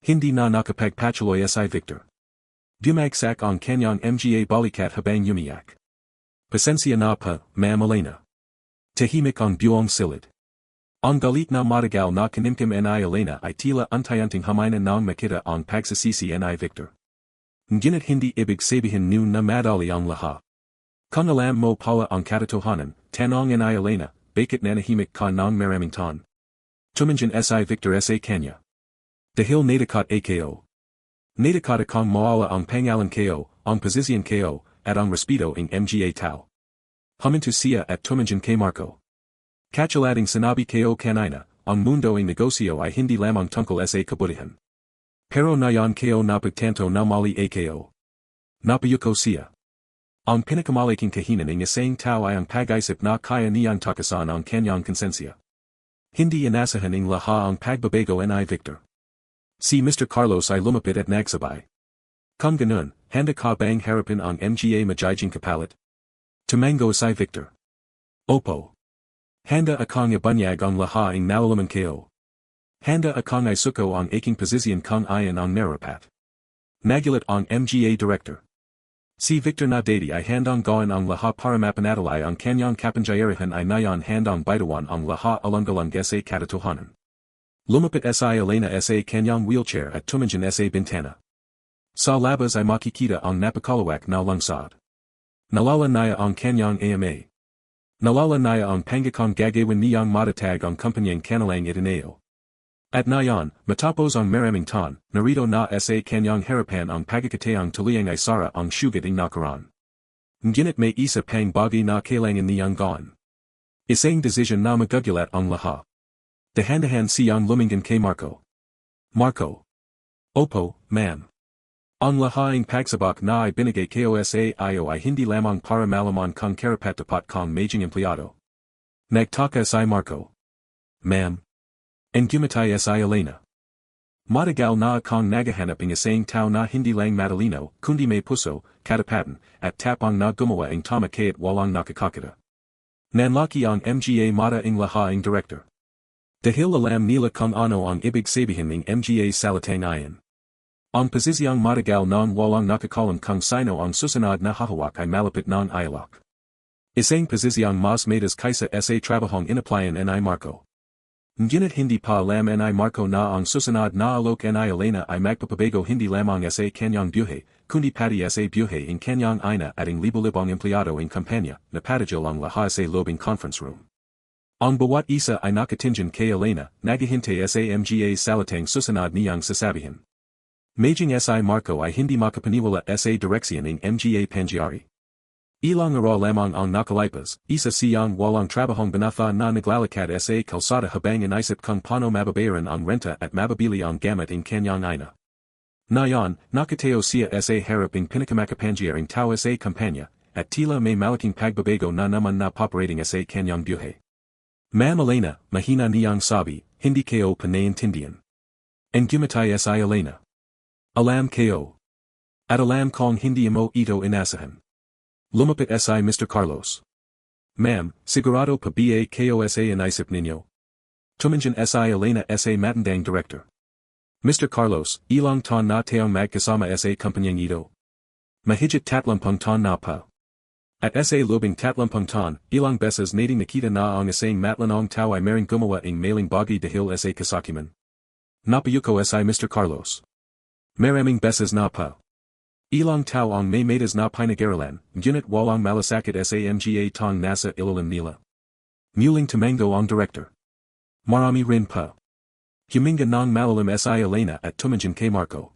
Hindi na nakapagpatuloy si Victor. Bumagsak ang kanyang mga balikat habang umiyak. Pasensya na pa, Ma'am Elena. Tahimik ang buong silid. Ang galit na matagal na kinimkim ni Elena ay tila antayanting hamainan ng makita ang pagsasisi ni Victor. Ngunit hindi ibig sabihin noon na madali ang lahat. Kung alam mo pala ang katotohanan, tanong ni Elena, bakit nanahimik ka ng maraming taon? Tumingin si Victor sa kanya. Dahil natakot kayo. Natakot akong mawala ang pangalan kayo, ang posisyon kayo, at ang respeto ng mga tao. Huminto siya at tumingin kay Marco. Katsalating sinabi kayo kanina, ang mundo ng negosyo ay hindi lamang tungkol sa kabutihan. Pero nayon kayo napagtanto na mali kayo. Napayuko siya. Ang pinakamalaking kahinan ng isang tao ay ang pag-isip na kaya niyang takasan ang kanyang konsensya. Hindi inasahan ng lahat ang pagbabago ni Victor. Si Mr. Carlos ay lumapit at nagsabay. Kung ganun, handa ka bang harapin ang mga magiging kapalit? Tumango si Victor. Opo. Handa akong ibanyag ang lahat ng nalalaman kayo. Handa akong isuko ang aking posisyon kung ayan ang narapat. Nagulat ang mga director. Si Victor na dati ay handang gawin ang lahat para mapanatili ang kanyang kapangyarihan ay nayon handang bitawan ang lahat alang-alang sa katotohanan. Lumapit si Elena sa kanyang wheelchair at tumingin sa bintana. Sa labas ay makikita ang napakalawak na lungsod. Nalala niya ang kanyang ama. Nalala niya ang pangakong gagawin niyang matatag ang kumpanyang kanilang itinayo. At nayon, matapos ang maraming taon, narito na sa kanyang harapan ang pagkakataong tuliyang ay sara ang sugat ng nakaraan. Ngunit may isa pang bagay na kailangan niyang gawin. Isang desisyon na magugulat ang lahat. Dahan-dahan siyang lumingin kay Marco. Marco. Opo, ma'am. Ang lahat ng pagsabak na ay binigay kayo sa iyo ay hindi lamang para malaman kung karapat-dapat kong maging empleyado. Nagtaka si Marco. Ma'am. And gumatay si Elena. Matagal na akong nagahanap ng isang tao na hindi lang matalino, kundi may puso, katapatan, at tapang na gumawa ang tama kaya't walang nakakakita. Nanlaki ang mga mata ng laha ang director. Dahil alam nila kung ano ang ibig sabihin ng mga salitang iyan. Ang posisyong matagal ng walang nakakalam kung sino ang susunod na hahawak ay malapit ng ialok. Isang posisyong mas maitas kaysa sa trabahong inaplayan ni Marco. Ngunit hindi pa alam ni Marco na ang susunod na alok ni Elena ay magpapabago hindi lamang sa kanyang buhay, kundi pati sa buhay ng kanyang ina at ang libo-libong empleyado ng kumpanya, na patagil ang lahat sa loob ng conference room. Ang bawat isa ay nakatingin kay Elena, naghihintay sa mga salitang susunod niyang sasabihin. Maging si Marco ay hindi makapaniwala sa direksyon ng mga pangyayari. Ilang araw lamang ang nakalipas, isa siyang walang trabahong binata na naglalakad sa kalsada habang inisip kung paano mababayaran ang renta at mababili ang gamit ng kanyang ina. Ngayon, nakatayo siya sa harap ng pinakamakapangyayang tao sa kumpanya, at tila may malaking pagbabago na naman na poperating sa kanyang buhay. Ma'am Elena, mahina niyang sabi, hindi kayo panaintindihan. Ang gumatay si Elena. Alam kayo. At alam kong hindi mo ito inasahan. Lumapit si Mr. Carlos. Ma'am, sigurado pa ba kayo sa inisip ninyo? Tumingin si Elena sa matandang director. Mr. Carlos, ilang taon na tayong magkasama sa kumpanyang ito. Mahigit 30 taon na pa. At sa lobing 30 taon, ilang beses nating nakita na ang isang matlanong tao ay maring gumawa ng maling bagay dahil sa kasakiman. Napayuko si Mr. Carlos. Maraming beses na pa. Ilang tao ang may maitas na pinag-aralan, ngunit walang malasakit sa mga tong nasa ilalim nila. Muling tumango ang director. Marami rin pa. Huminga ng malalim si Elena at tumingin kay Marco.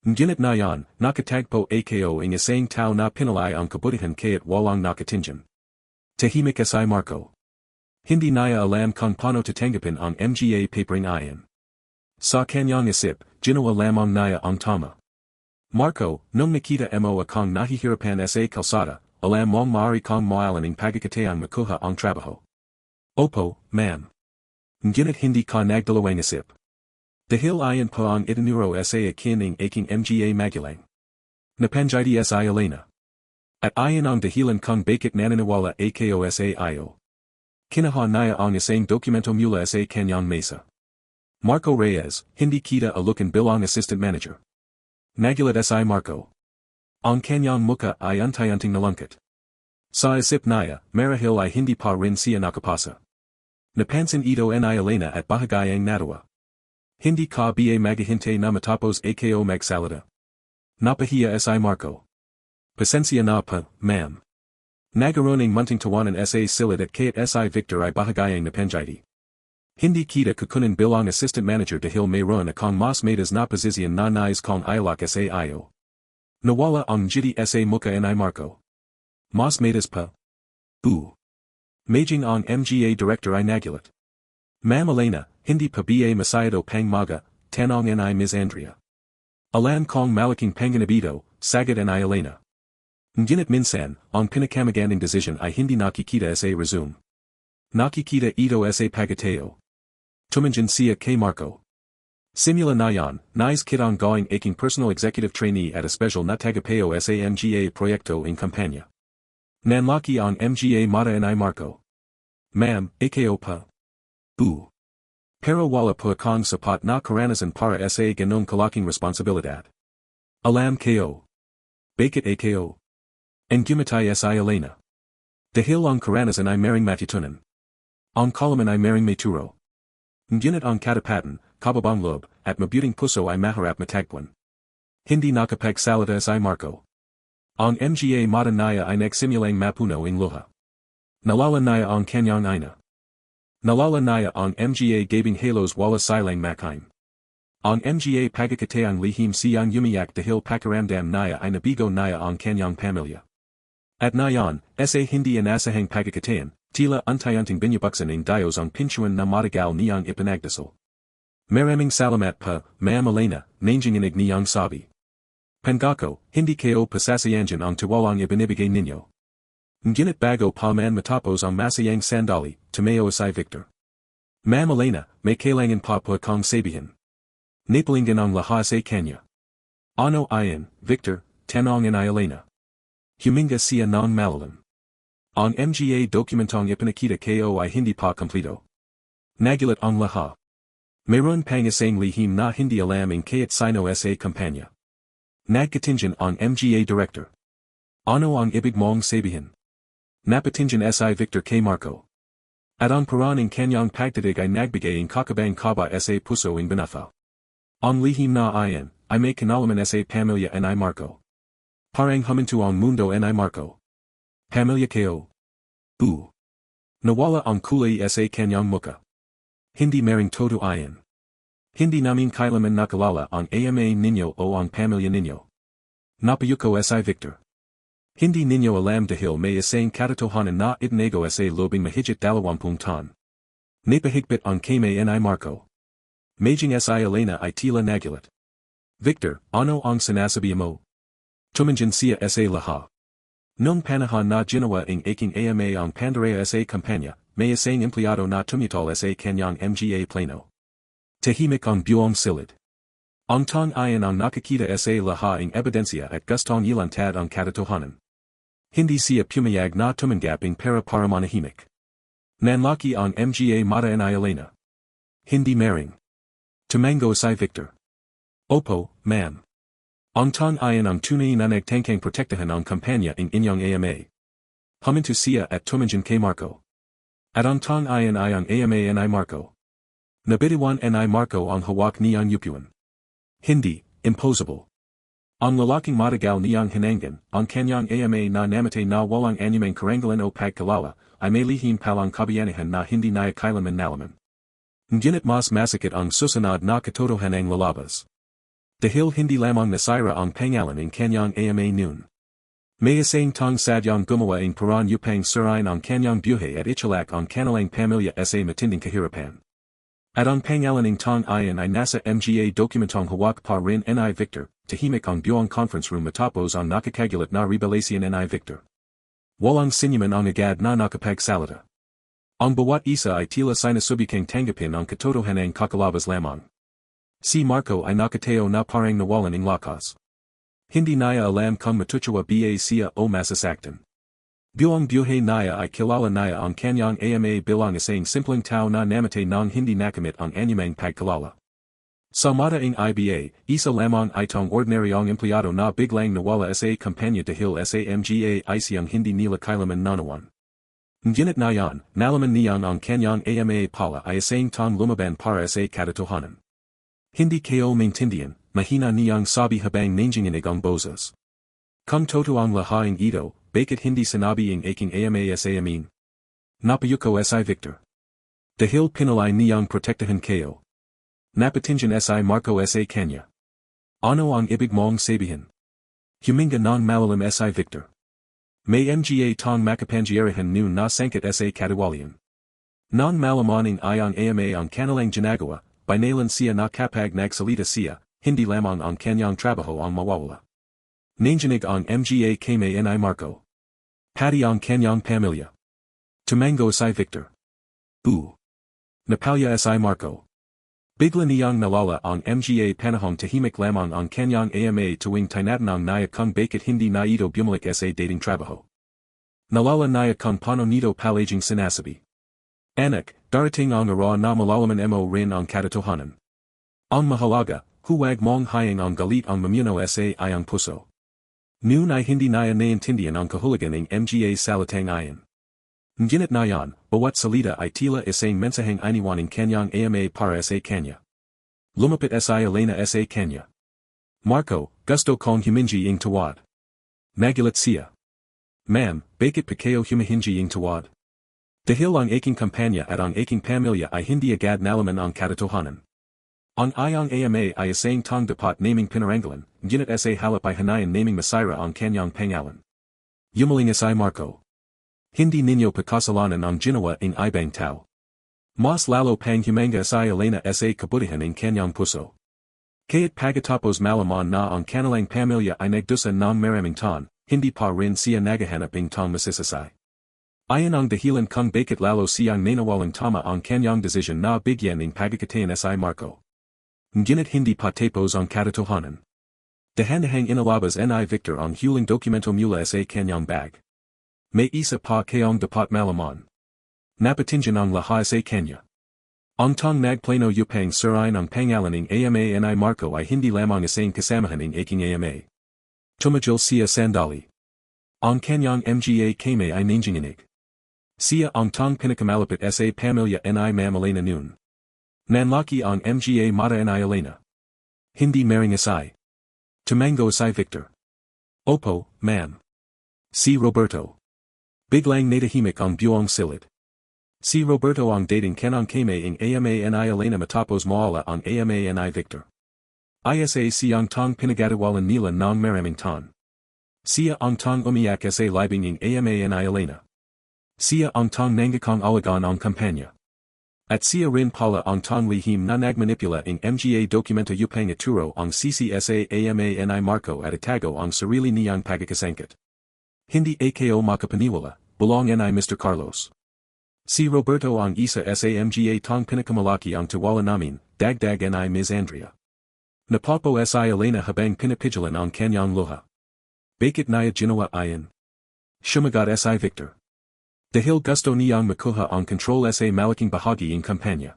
Ngunit na yan, nakatagpo ako ang isang tao na pinalay ang kabutihang kaya't walang nakatingin. Tahimik si Marco. Hindi niya alam kung paano tatanggapin ang mga papering iyan. Sa kanyang isip, ginawa lamang niya ang tama. Marco, nung nakita mo akong nahihirapan sa kalsada, alam mong maaari kong mawalan ng pagkakataong makuha ang trabaho. Opo, ma'am. Ngunit hindi ka nagdalawang isip. Dahil ayan pa ang itinuro sa akin ng aking mga magulang. Napangyayari si Elena. At ayan ang dahilan kung bakit naniniwala ako sa iyo. Kinuha niya ang isang dokumento mula sa kanyang mesa. Marco Reyes, hindi kita alukin bilang assistant manager. Nagulat si Marco. Ang kanyang muka ay unti-unting nalungkot. Sa isip niya, marahil ay hindi pa rin siya nakapasa. Napansin ito ni Elena at bahagayang natawa. Hindi ka ba maghihintay na matapos ako magsalita? Napahiya si Marco. Pasensya na pa, ma'am. Nagaroning munting tawanan sa silid at kaya't si Victor ay bahagayang napangyayari. Hindi kita kukunin bilang assistant manager dahil mayroon akong mas maitas na posisyon na nais kong ilak sa iyo. Nawala ang jiti sa muka ni Marco. Mas maitas pa. Maging ang mga director ay nagulat. Ma'am Elena, hindi pa ba masyado pang maga, tanong ni Ms. Andrea. Alam kong malaking panganabito, sagot ni Elena. Ngunit minsan, ang pinakamagandang decision ay hindi nakikita sa resume. Nakikita ito sa pagkatao. Tumingin siya kay Marco. Simula na yan, nais kitang gawing aking personal executive trainee at a special na tagapayo sa mga proyekto ng kumpanya. Nanlaki ang mga mata ni Marco. Ma'am, ako pa. Pero wala pa akong sapat na karanasan para sa ganong kalaking responsibilidad. Alam kayo. Bakit ako? Ang gumatay si Elena. Dahil ang karanasan ay maring matutunan. Ang kaalaman ay maring maturo. Ngunit ang katapatan, kababang loob, at mabuting puso ay maharap matagpuan. Hindi nakapagsalita si Marco. Ang mga mata niya ay nagsimulang mapuno ng luha. Nalala niya ang kanyang ina. Nalala niya ang mga gabing halos wala silang makain. Ang mga pagkakataong lihim siyang umiyak dahil pakiramdam niya ay nabigo niya ang kanyang pamilya. At ngayon, sa hindi inasahang pagkakataon, tila unti-unting binubuksan ng Diyos ang pinsuan na matagal niyang ipinagdasal. Maraming salamat pa, Ma'am Elena, nanginginig niyang sabi. Pangako, hindi kayo pasasayangan ang tiwalang ibinibigay ninyo. Ngunit bago pa man matapos ang masayang sandali, tumayo si Victor. Ma'am Elena, may kailangan pa po akong sabihin. Napalinggan ang lahat sa kanya. Ano Ian, Victor, Tanong and Elena. Huminga siya ng malalim. Ang mga dokumentong ipinakita ko ay hindi pa kompleto. Nagulat ang lahat. Mayroon pang isang lihim na hindi alam ang kahit sino sa kumpanya. Nagkatinjan ang mga director. Ano ang ibig mong sabihin? Napatinjan si Victor K. Marco. At ang paraan ng kanyang pagdating ay nagbigay ang kakabang kaba sa puso ng binata. Ang lihim na iyan, ay may kinalaman sa pamilya ni Marco. Parang huminto ang mundo ni Marco. Pamilya ko. Nawala ang kulay sa kanyang muka. Hindi maring todo iyan. Hindi namin kailanman nakalala ang ama ninyo o ang pamilya ninyo. Napayuko si Victor. Hindi ninyo alam dahil may isang katotohanan na itinago sa lobing mahigit 20 taon. Napahigpit ang kame ni Marco. Maging si Elena ay tila nagulat. Victor, ano ang sinasabi mo? Tumanjan siya sa lahat. Nung panahon na ginawa ang aking ama ang pandaraya sa kumpanya, may isang empleyado na tumutol sa kanyang mga plano. Tahimik ang buong silid. Ang tong iyan ang nakakita sa lahat ang ebidensya at gustong ilantad ang katotohanan. Hindi siya pumayag na tumanggap ang pera para manahimik. Nanlaki ang mga mata ni Elena. Hindi maring. Tumango si Victor. Opo, ma'am. Ang tong iyan ang tunay na nagtangkang protektahan ang kumpanya ng inyong ama. Huminto siya at tumanjan kay Marco. At ang tong iyan ay ang ama ni Marco. Nabitiwan ni Marco ang hawak niyang upuan. Hindi, impossible. Ang lalaking matagal niyang hinanggan, ang kanyang ama na namatay na walang anumang karangalan o pagkalala, ay may lihim palang kabayanihan na hindi niya kailanman nalaman. Ngunit mas masakit ang susunod na katotohanan lalabas. Dahil hindi lamang nasira ang pangalan ng kanyang ama noon. May isang tong sadyang gumawa ang paraan upang sirain ang kanyang buhay at itchalak ang kanilang pamilya sa matinding kahirapan. At ang pangalan ng tong iyan ay nasa mga dokumentong hawak pa rin ni Victor, tahimik ang buong conference room matapos ang nakakagulat na revelasyon ni Victor. Walang sinuman ang agad na nakapagsalita. Ang bawat isa ay tila sinasubikang tanggapin ang katotohanang kakalabas lamang. Si Marco ay nakatayo na parang nawalan ng lakas. Hindi niya alam kung matutuwa ba siya o masasaktan. Buong buhay niya ay kilala niya ang kanyang ama bilang isang simpleng tao na namatay nang hindi nakamit ang anumang pagkalala. Sa mata ng iba, isa lamang itong ordinaryong empleyado na biglang nawala sa kumpanya dahil sa mga ay siyang hindi nila kailanman nanawan. Ngunit na yan, nalaman niyan ang kanyang ama pala ay isang tong lumaban para sa katotohanan. Hindi ko maintindihan, mahina niyang sabi habang nanginginig ang boses. Kung totoo ang lahat ito, bakit hindi sinabi ang aking ama sa amin? Napayuko si Victor. Dahil pinalay niyang protektahan ko. Napatinjan si Marco sa kanya. Ano ang ibig mong sabihin? Huminga ng malalim si Victor. May mga tong makapangyarihan noon na sangkit sa katiwalian. Nang malamaning ay ang ama ang kanilang ginagawa, binalan siya na kapag nagsalita siya, hindi lamang ang kanyang trabaho ang mawawala. Nanginig ang mga kame ni Marco. Pati ang kanyang pamilya. Tumango si Victor. Napalya si Marco. Bigla niyang nalala ang mga panahong tahimik lamang ang kanyang ama tuwing tinatanong niya kung bakit hindi na ito bumalik sa dating trabaho. Nalala niya kung paano nito palaging sinasabi. Anak, darating ang araw na malalaman mo rin ang katotohanan. Ang mahalaga, huwag mong hayang ang galit ang mamuno sa iyong puso. Noon ay hindi niya naintindihan ang kahulugan ng mga salitang iyon. Ngunit na yan, bawat salita ay tila isang mensaheng iniwan ng kanyang ama para sa kanya. Lumapit si Elena sa kanya. Marco, gusto kong humingi ang tawad. Nagulat siya. Ma'am, bakit pa kayo humihingi ang tawad? Dahil ang aking kumpanya at ang aking pamilya ay hindi agad nalaman ang katotohanan. Ang iyong ama ay isang tong dapat naming pinaranggalan, ngunit sa halip ay hanayan naming masira ang kanyang pangalan. Yumaling si Marco. Hindi ninyo pakasalanan ang ginawa ng ibang tao. Mas lalo pang humanga si Elena sa kabutihan ng kanyang puso. Kaya't pagkatapos malaman na ang kanilang pamilya ay nagdusa ng maraming taon, hindi pa rin siya naghahanap ng tong masisasay. Ayon ang dahilan kung bakit lalo siyang nanawalang tama ang kanyang desisyon na bigyan ng pagkakataon si Marco. Ngunit hindi pa tapos ang katotohanan. Dahan-dahang inilabas ni Victor ang huling dokumento mula sa kanyang bag. May isa pa kayong dapat malaman. Napatingin ang lahat sa kanya. Ang tong nagplano upang sirain ang pangalan ng ama ni Marco ay hindi lamang isang kasamahan ng aking ama. Tumigil siya sandali. Ang kanyang mga kame ay nanginginig. Siya ang tong pinakamalapit sa pamilya ni Ma'am Elena noon. Nanlaki ang mga mata ni Elena. Hindi maring asay. Tumango si Victor. Opo, ma'am. Si Roberto. Biglang natahimik ang buong silid. Si Roberto ang dating kanang kame ng ama ni Elena matapos mawala ang ama ni Victor. Isa siyang tong pinagatawalan nila ng maraming taon. Siya ang tong umiyak sa libing ng ama ni Elena. Siya ang tong nanggakang alagaan ang kumpanya. At siya rin pala ang tong lihim na nagmanipula ng mga dokumento upang ituro ang CCSA ama ni Marco at itago ang sarili niyang pagkakasangkot. Hindi ako makapaniwala, bulong ni Mr. Carlos. Si Roberto ang isa sa mga tong pinakamalaki ang tiwala namin, dagdag ni Ms. Andrea. Napapo si Elena habang pinapigilan ang kanyang luha. Bakit niya ginawa iyon? Sumagot si Victor. Dahil gusto niyang makuha ang kontrol sa malaking bahagi ng kumpanya.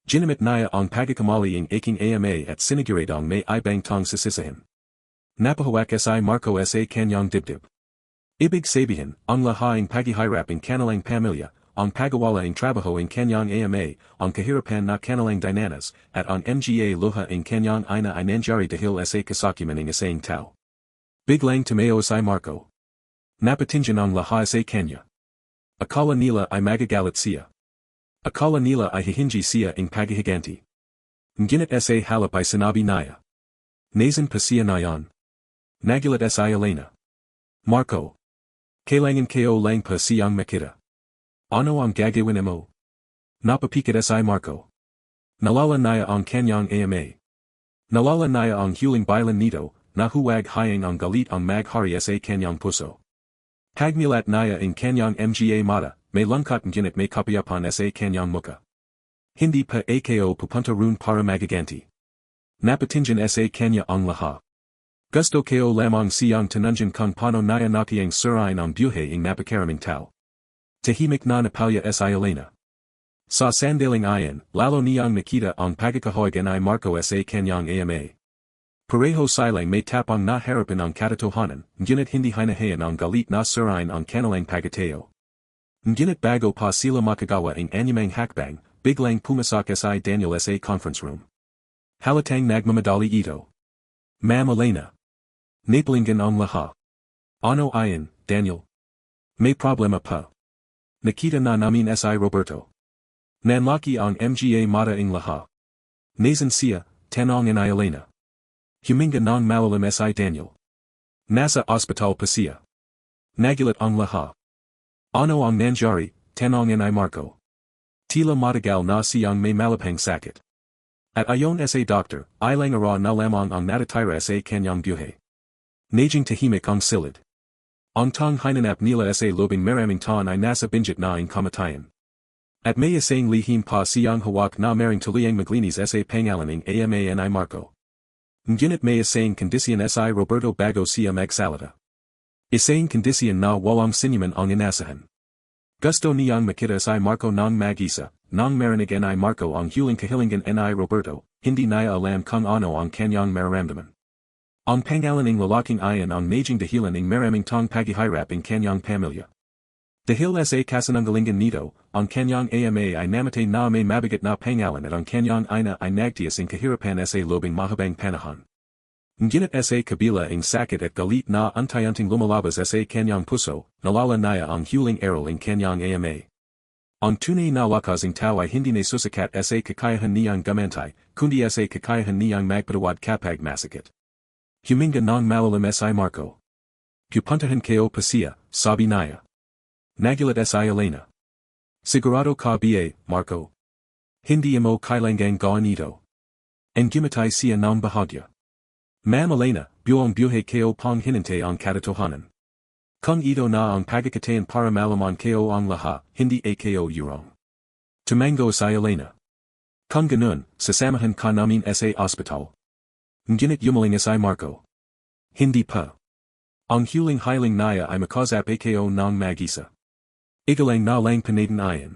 Ginamit niya ang pagkakamali ng aking ama at siniguradong may ibang tong sisisahin. Napahawak si Marco sa kanyang dibdib. Ibig sabihin, ang lahaing paghihirap ng kanilang pamilya, ang pagawala ng trabaho ng kanyang ama, ang kahirapan na kanilang dinanas, at ang mga luha ng kanyang ina ay nangyari dahil sa kasakiman ng isang tao. Biglang tumayo si Marco. Napatingin ang lahat sa kanya. Akala nila ay magagalit siya. Akala nila ay hihingi siya ng paghihiganti. Ngunit sa halap ay sinabi niya. Nazan pa siya na yan. Nagulat si Elena. Marco. Kailangan kayo lang pa siyang makita. Ano ang gagawin mo? Napapikit si Marco. Nalala niya ang kanyang ama. Nalala niya ang huling bailan nito, na huwag hayang ang galit ang maghari sa kanyang puso. Pagmulat niya ang kanyang mga mata, may lungkot ngunit may kapayapan sa kanyang muka. Hindi pa ako pupunta roon para magaganti. Napatingin sa kanya ang lahat. Gusto ko lamang siyang tanungin kung paano niya nakiyang sirain ang buhay ng napakaraming tao. Tahimik na napalya si Elena. Sa sandaling iyon, lalo niyang nakita ang pagkakahoy ni Marco sa kanyang ama. Pareho silang may tapang na harapin ang katotohanan, ngunit hindi hinahayan ang galit na sirain ang kanilang pagkatao. Ngunit bago pa sila makagawa ang anyamang hakbang, biglang pumasok si Daniel sa conference room. Halatang nagmamadali ito. Ma'am Elena. Napalinggan ang lahat. Ano iyon, Daniel? May problema pa. Nakita na namin si Roberto. Nanlaki ang mga mata ng lahat. Nazan siya, tanong ni Elena. Huminga ng malalim si Daniel. Nasa ospital pa siya. Nagulat ang lahat. Ano ang nangyari, tanong ni Marco. Tila matagal na siyang may malapang sakit. At ayon sa doctor, ilang araw na lamang ang natatira sa kanyang buhay. Naging tahimik ang silid. Ang tong hinanap nila sa lobing maraming taon ay nasa binjit na ang kamatayan. At may isang lihim pa siyang hawak na maring tuluyang maglinis sa pangalan ng ama ni Marco. Ngunit may isang kondisyon si Roberto bago siya magsalita. Isang kondisyon na walang sinuman ang inasahan. Gusto niyang makita si Marco ng mag-isa, nang marinig ni Marco ang huling kahilingan ni Roberto, hindi niya alam kung ano ang kanyang mararamdaman. Ang pangalan ng lalaking iyon ang naging dahilan ng maraming tong paghihirap ng kanyang pamilya. Dahil sa kasinungalingan nito, ang kanyang ama ay namatay na may mabigat na pangalan at ang kanyang ina ay nagtiis ng kahirapan sa lobing mahabang panahon. Ngunit sa kabila ng sakit at galit na unti-unting lumalabas sa kanyang puso, nalala niya ang huling aral ng kanyang ama. Ang tunay na lakas ng tao ay hindi na susikat sa kakayahan niyang gamantay, kundi sa kakayahan niyang magpatawad kapag masakit. Huminga ng malalim si Marco. Pupuntahan kayo pa siya, sabi niya. Nagulat si Elena. Sigurado ka ba, Marco? Hindi mo kailangang gawin ito. Ang gumatay siya ng bahagya. Ma'am Elena, buong buhay kayo pang hinintay ang katotohanan. Kung ito na ang pagkakataon para malaman kayo ang lahat, hindi ako yurong. Tumango si Elena. Kung ganun, sasamahan ka namin sa ospital. Ngunit yumaling si Marco. Hindi pa. Ang huling hiling naya ay makasap ako ng mag-isa. Igalang na lang panadan iyan.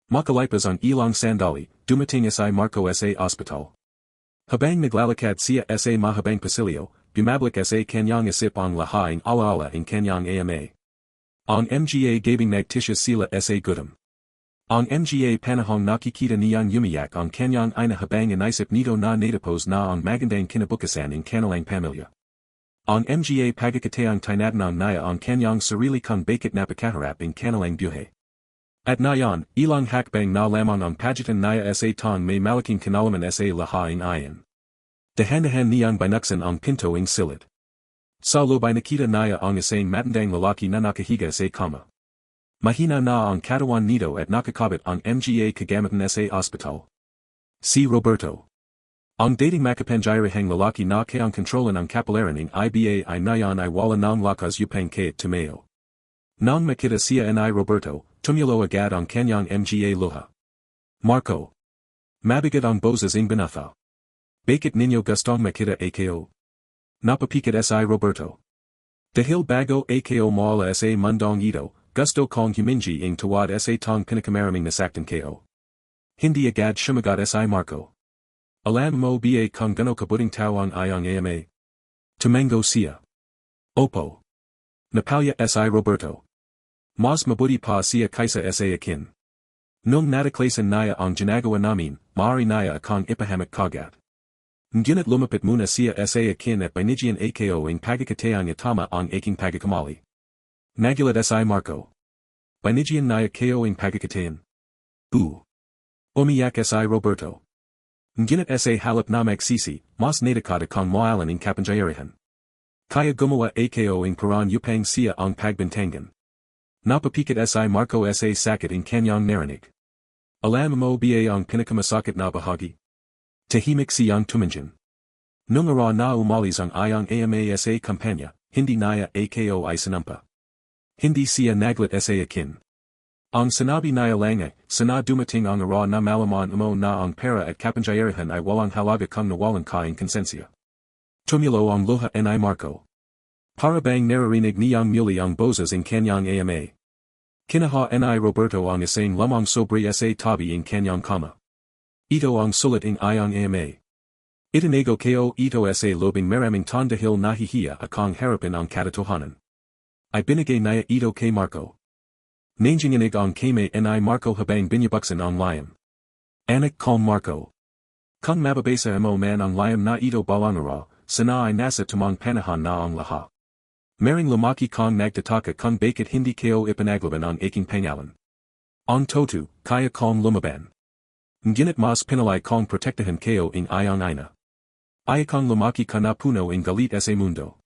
Makalipas ang ilang sandali, dumating si Marco sa ospital. Habang naglalakad siya sa mahabang pasilyo, bumabalik sa kanyang isip ang lahaing alaala in kanyang ama. Ang mga gabing nagtisya sila sa gutom. Ang mga panahong nakikita niyang umiyak ang kanyang ina habang inisip nito na natapos na ang magandang kinabukasan in kanilang pamilya. Ang mga pagkakataong tinatanong niya ang kanyang sarili kung bakit napakaharap in kanilang buhay. At ngayon, ilang hakbang na lamang ang pagitan niya sa tong may malaking kaalaman sa lahaing iyan. Dahan-dahan niyang binuksan ang pinto ng silid. Sa loob ay nakita niya ang isang matandang lalaki na nakahiga sa kama. Mahina na ang katawan nito at nakakabit ang mga kagamitan sa ospital. Si Roberto. Ang dating makapangyarihang lalaki na kayang kontrolan ang kapalaran ng iba ay ngayon ay wala ng lakas upang kahit tumayo. Nang makita siya ni Roberto, tumulo agad ang kanyang mga luha. Marco. Mabigat ang boses ng binata. Bakit ninyo gustong makita ako? Napapikit si Roberto. Dahil bago ako mawala sa mundong ito, gusto kong humingi ng tawad sa tong pinakamaraming nasaktan ko. Hindi agad sumagot si Marco. Alam mo ba kung gano kabuting tao ang iyong ama? Tumango siya. Opo. Napalya si Roberto. Mas mabuti pa siya kaysa sa akin. Nung nataklasan niya ang ginagawa namin, maaari niya akong ipahamak kagat. Ngunit lumapit muna siya sa akin at binigyan ako ang pagkakataong itama ang aking pagkakamali. Nagulat si Marco. Binigyan niya ko ang pagkakataon. Umiyak si Roberto. Ngunit sa halip na magsisi, mas natakot akong mawalan ng kapangyarihan. Kaya gumawa ako ang paraan upang siya ang pagbintangan. Napapikit si Marco sa sakit ng kanyang narinig. Alam mo ba ang pinakamasakit na bahagi? Tahimik siyang tumingin. Nung araw na umalis ang iyong ama sa kumpanya, hindi niya ako ay sinampa. Hindi siya naglit sa akin. Ang sinabi niya lang ay, sana dumating ang araw na malaman mo na ang pera at kapangyarihan ay walang halaga kung nawalan ka ng konsensya. Tumulo ang luha ni Marco. Para bang naririnig niyang muli ang boses ng kanyang ama. Kinaha ni Roberto ang isang lamang sobre sa tabi ng kanyang kama. Ito ang sulit ng iyong ama. Itinago ko ito sa lobing maraming ton dahil nahihiya akong harapin ang katotohanan. Ay binigay niya ito kay Marco. Nanginginig ang kame ni Marco habang binubuksan ang liam. Anak kong Marco. Kung mababasa mo man ang liam na ito balang araw, sana ay nasa tumang panahon na ang lahat. Maring lumaki kong nagtataka kung bakit hindi ko ipanaglaban ang aking pangalan. Ang toto, kaya kong lumaban. Ngunit mas pinalay kong protektahan ko ng iyong ina. Ayakong lumaki ka na puno ng galit sa mundo.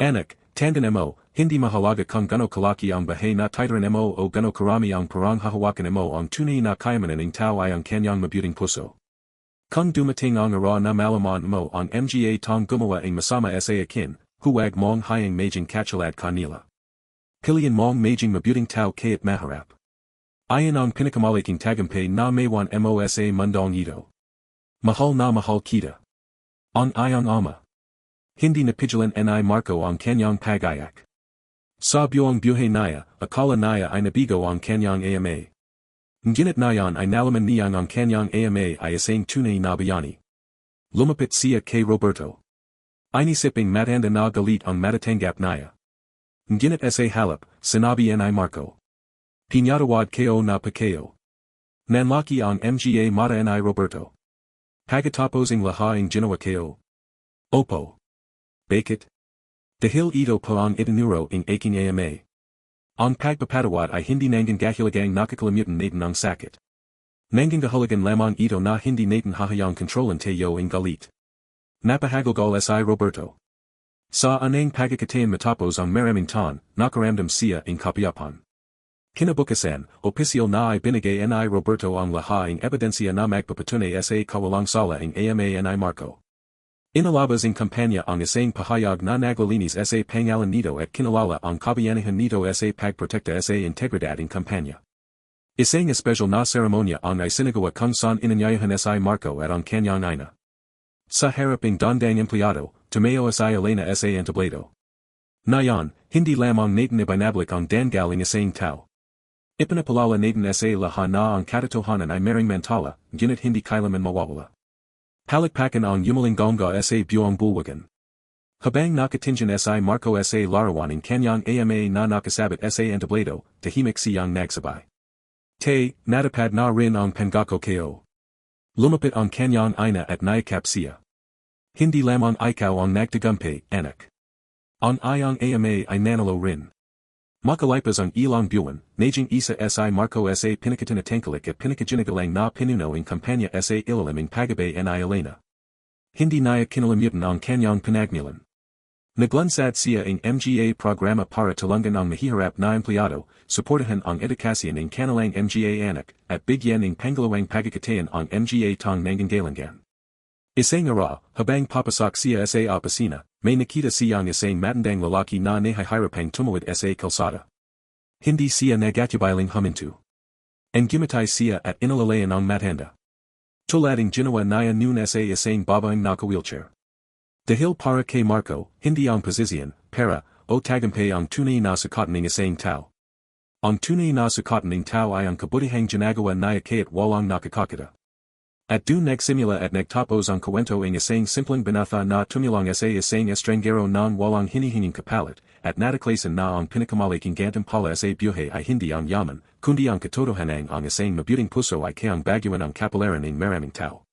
Anak, tandaan mo, hindi mahalaga kung gano kalaki ang bahay na titran mo o gano karami ang parang hahawakan mo ang tunay na kayamanan ng tao ay ang kanyang mabuting puso. Kung dumating ang araw na malaman mo ang mga tong gumawa ng masama sa akin, huwag mong hayang maging katulad kanila. Piliin mong maging mabuting tao kaya't maharap. Ayan ang pinakamalaking tagumpay na maywan mo sa mundong ito. Mahal na mahal kita. Ang iyong ama. Hindi napigilan ni Marco ang kanyang pag-ayak. Sa buong buhay niya, akala niya ay nabigo ang kanyang ama. Ngunit ngayon ay nalaman niyang ang kanyang ama ay isang tunay na bayani. Lumapit siya kay Roberto. Inisiping matanda na galit ang matatanggap niya. Ngunit sa halip, sinabi ni Marco. Pinatawad ko na pakayo. Nanlaki ang mga mata ni Roberto. Pagkatapos ang lahaing ginawa ko. Opo. Bakit? Dahil ito pa ang itinuro ng aking ama. Ang pagpapatawad ay hindi nanging gahilagang nakakalimutan natin ang sakit. Nanging gahalagan lamang ito na hindi natin hahayang kontrolan tayo ang galit. Napahagulgol si Roberto. Sa anang pagkakataon matapos ang maraming taon, nakaramdam siya ng kapayapan. Kinabukasan, opisyal na ay binigay ni Roberto ang lahaing ebidensya na magpapatunay sa kawalang sala ng ama ni Marco. Inalabas ng kumpanya ang isang pahayag na naglilinis sa pangalan nito at kinalala ang kabayanihan nito sa pagprotekta sa integridad ng kumpanya. Isang espesyal na seremonya ang isinagawa kung saan inanyayahan si Marco at ang kanyang ina. Sa harap ng dandang empleyado, tumayo si Elena sa entablado. Ngayon, hindi lamang natin ibinabalik ang dangaling isang tao. Ipinapalala natin sa lahat na ang katotohanan ay merong mentala, ngunit hindi kailanman mawawala. Halakpakan ang yumalinggongga sa buong bulwagan. Habang nakatingin si Marco sa larawan ng kanyang ama na nakasabit sa entablado, tahimik siyang nagsabay. Natapad na rin ang pangako ko. Lumapit ang kanyang ina at nayakap siya. Hindi lamang ikaw ang nagtagumpay, anak. Ang iyong ama ay nanalo rin. Makalipas ang ilang buwan, naging isa si Marco sa pinakatinatangkalik at pinakaginagalang na pinuno ng kumpanya sa ilalim ng paggabay ni Elena. Hindi niya kinalimutan ang kanyang pinagmulan. Naglansad siya ang MGA programa para tulungan ang mahihirap na empleyado, suportahan ang edukasyon ng kanilang MGA anak, at bigyan ng pangalawang pagkakataon ang MGA tang nangangailangan. Isang araw, habang papasok siya sa opisina, may nakita siyang isang matandang lalaki na nahihirapang tumawid sa kalsada. Hindi siya nagatibiling huminto. Ang gumatay siya at inalalayan ang matanda. Tulad ng ginawa niya noon sa isang Babaeng Naka-Wheelchair. Dahil para kay Marco, hindi ang posisyon, pera, o tagumpay ang tunay na sukatan ng isang tao. Ang tunay na sukatan ng tao ay ang kabutihang ginagawa niya kaya't walang nakakakita. At doon nagsimula at nagtapos ang kwento ng isang simpleng binata na tumulong sa isang estranggero nang walang hinihinging kapalit, at nataklasan na ang pinakamalaking gantimpala sa buhay ay hindi ang yaman, kundi ang katotohanan ang isang mabuting puso ay kayang baguhan ang kapalaran ng maraming tao.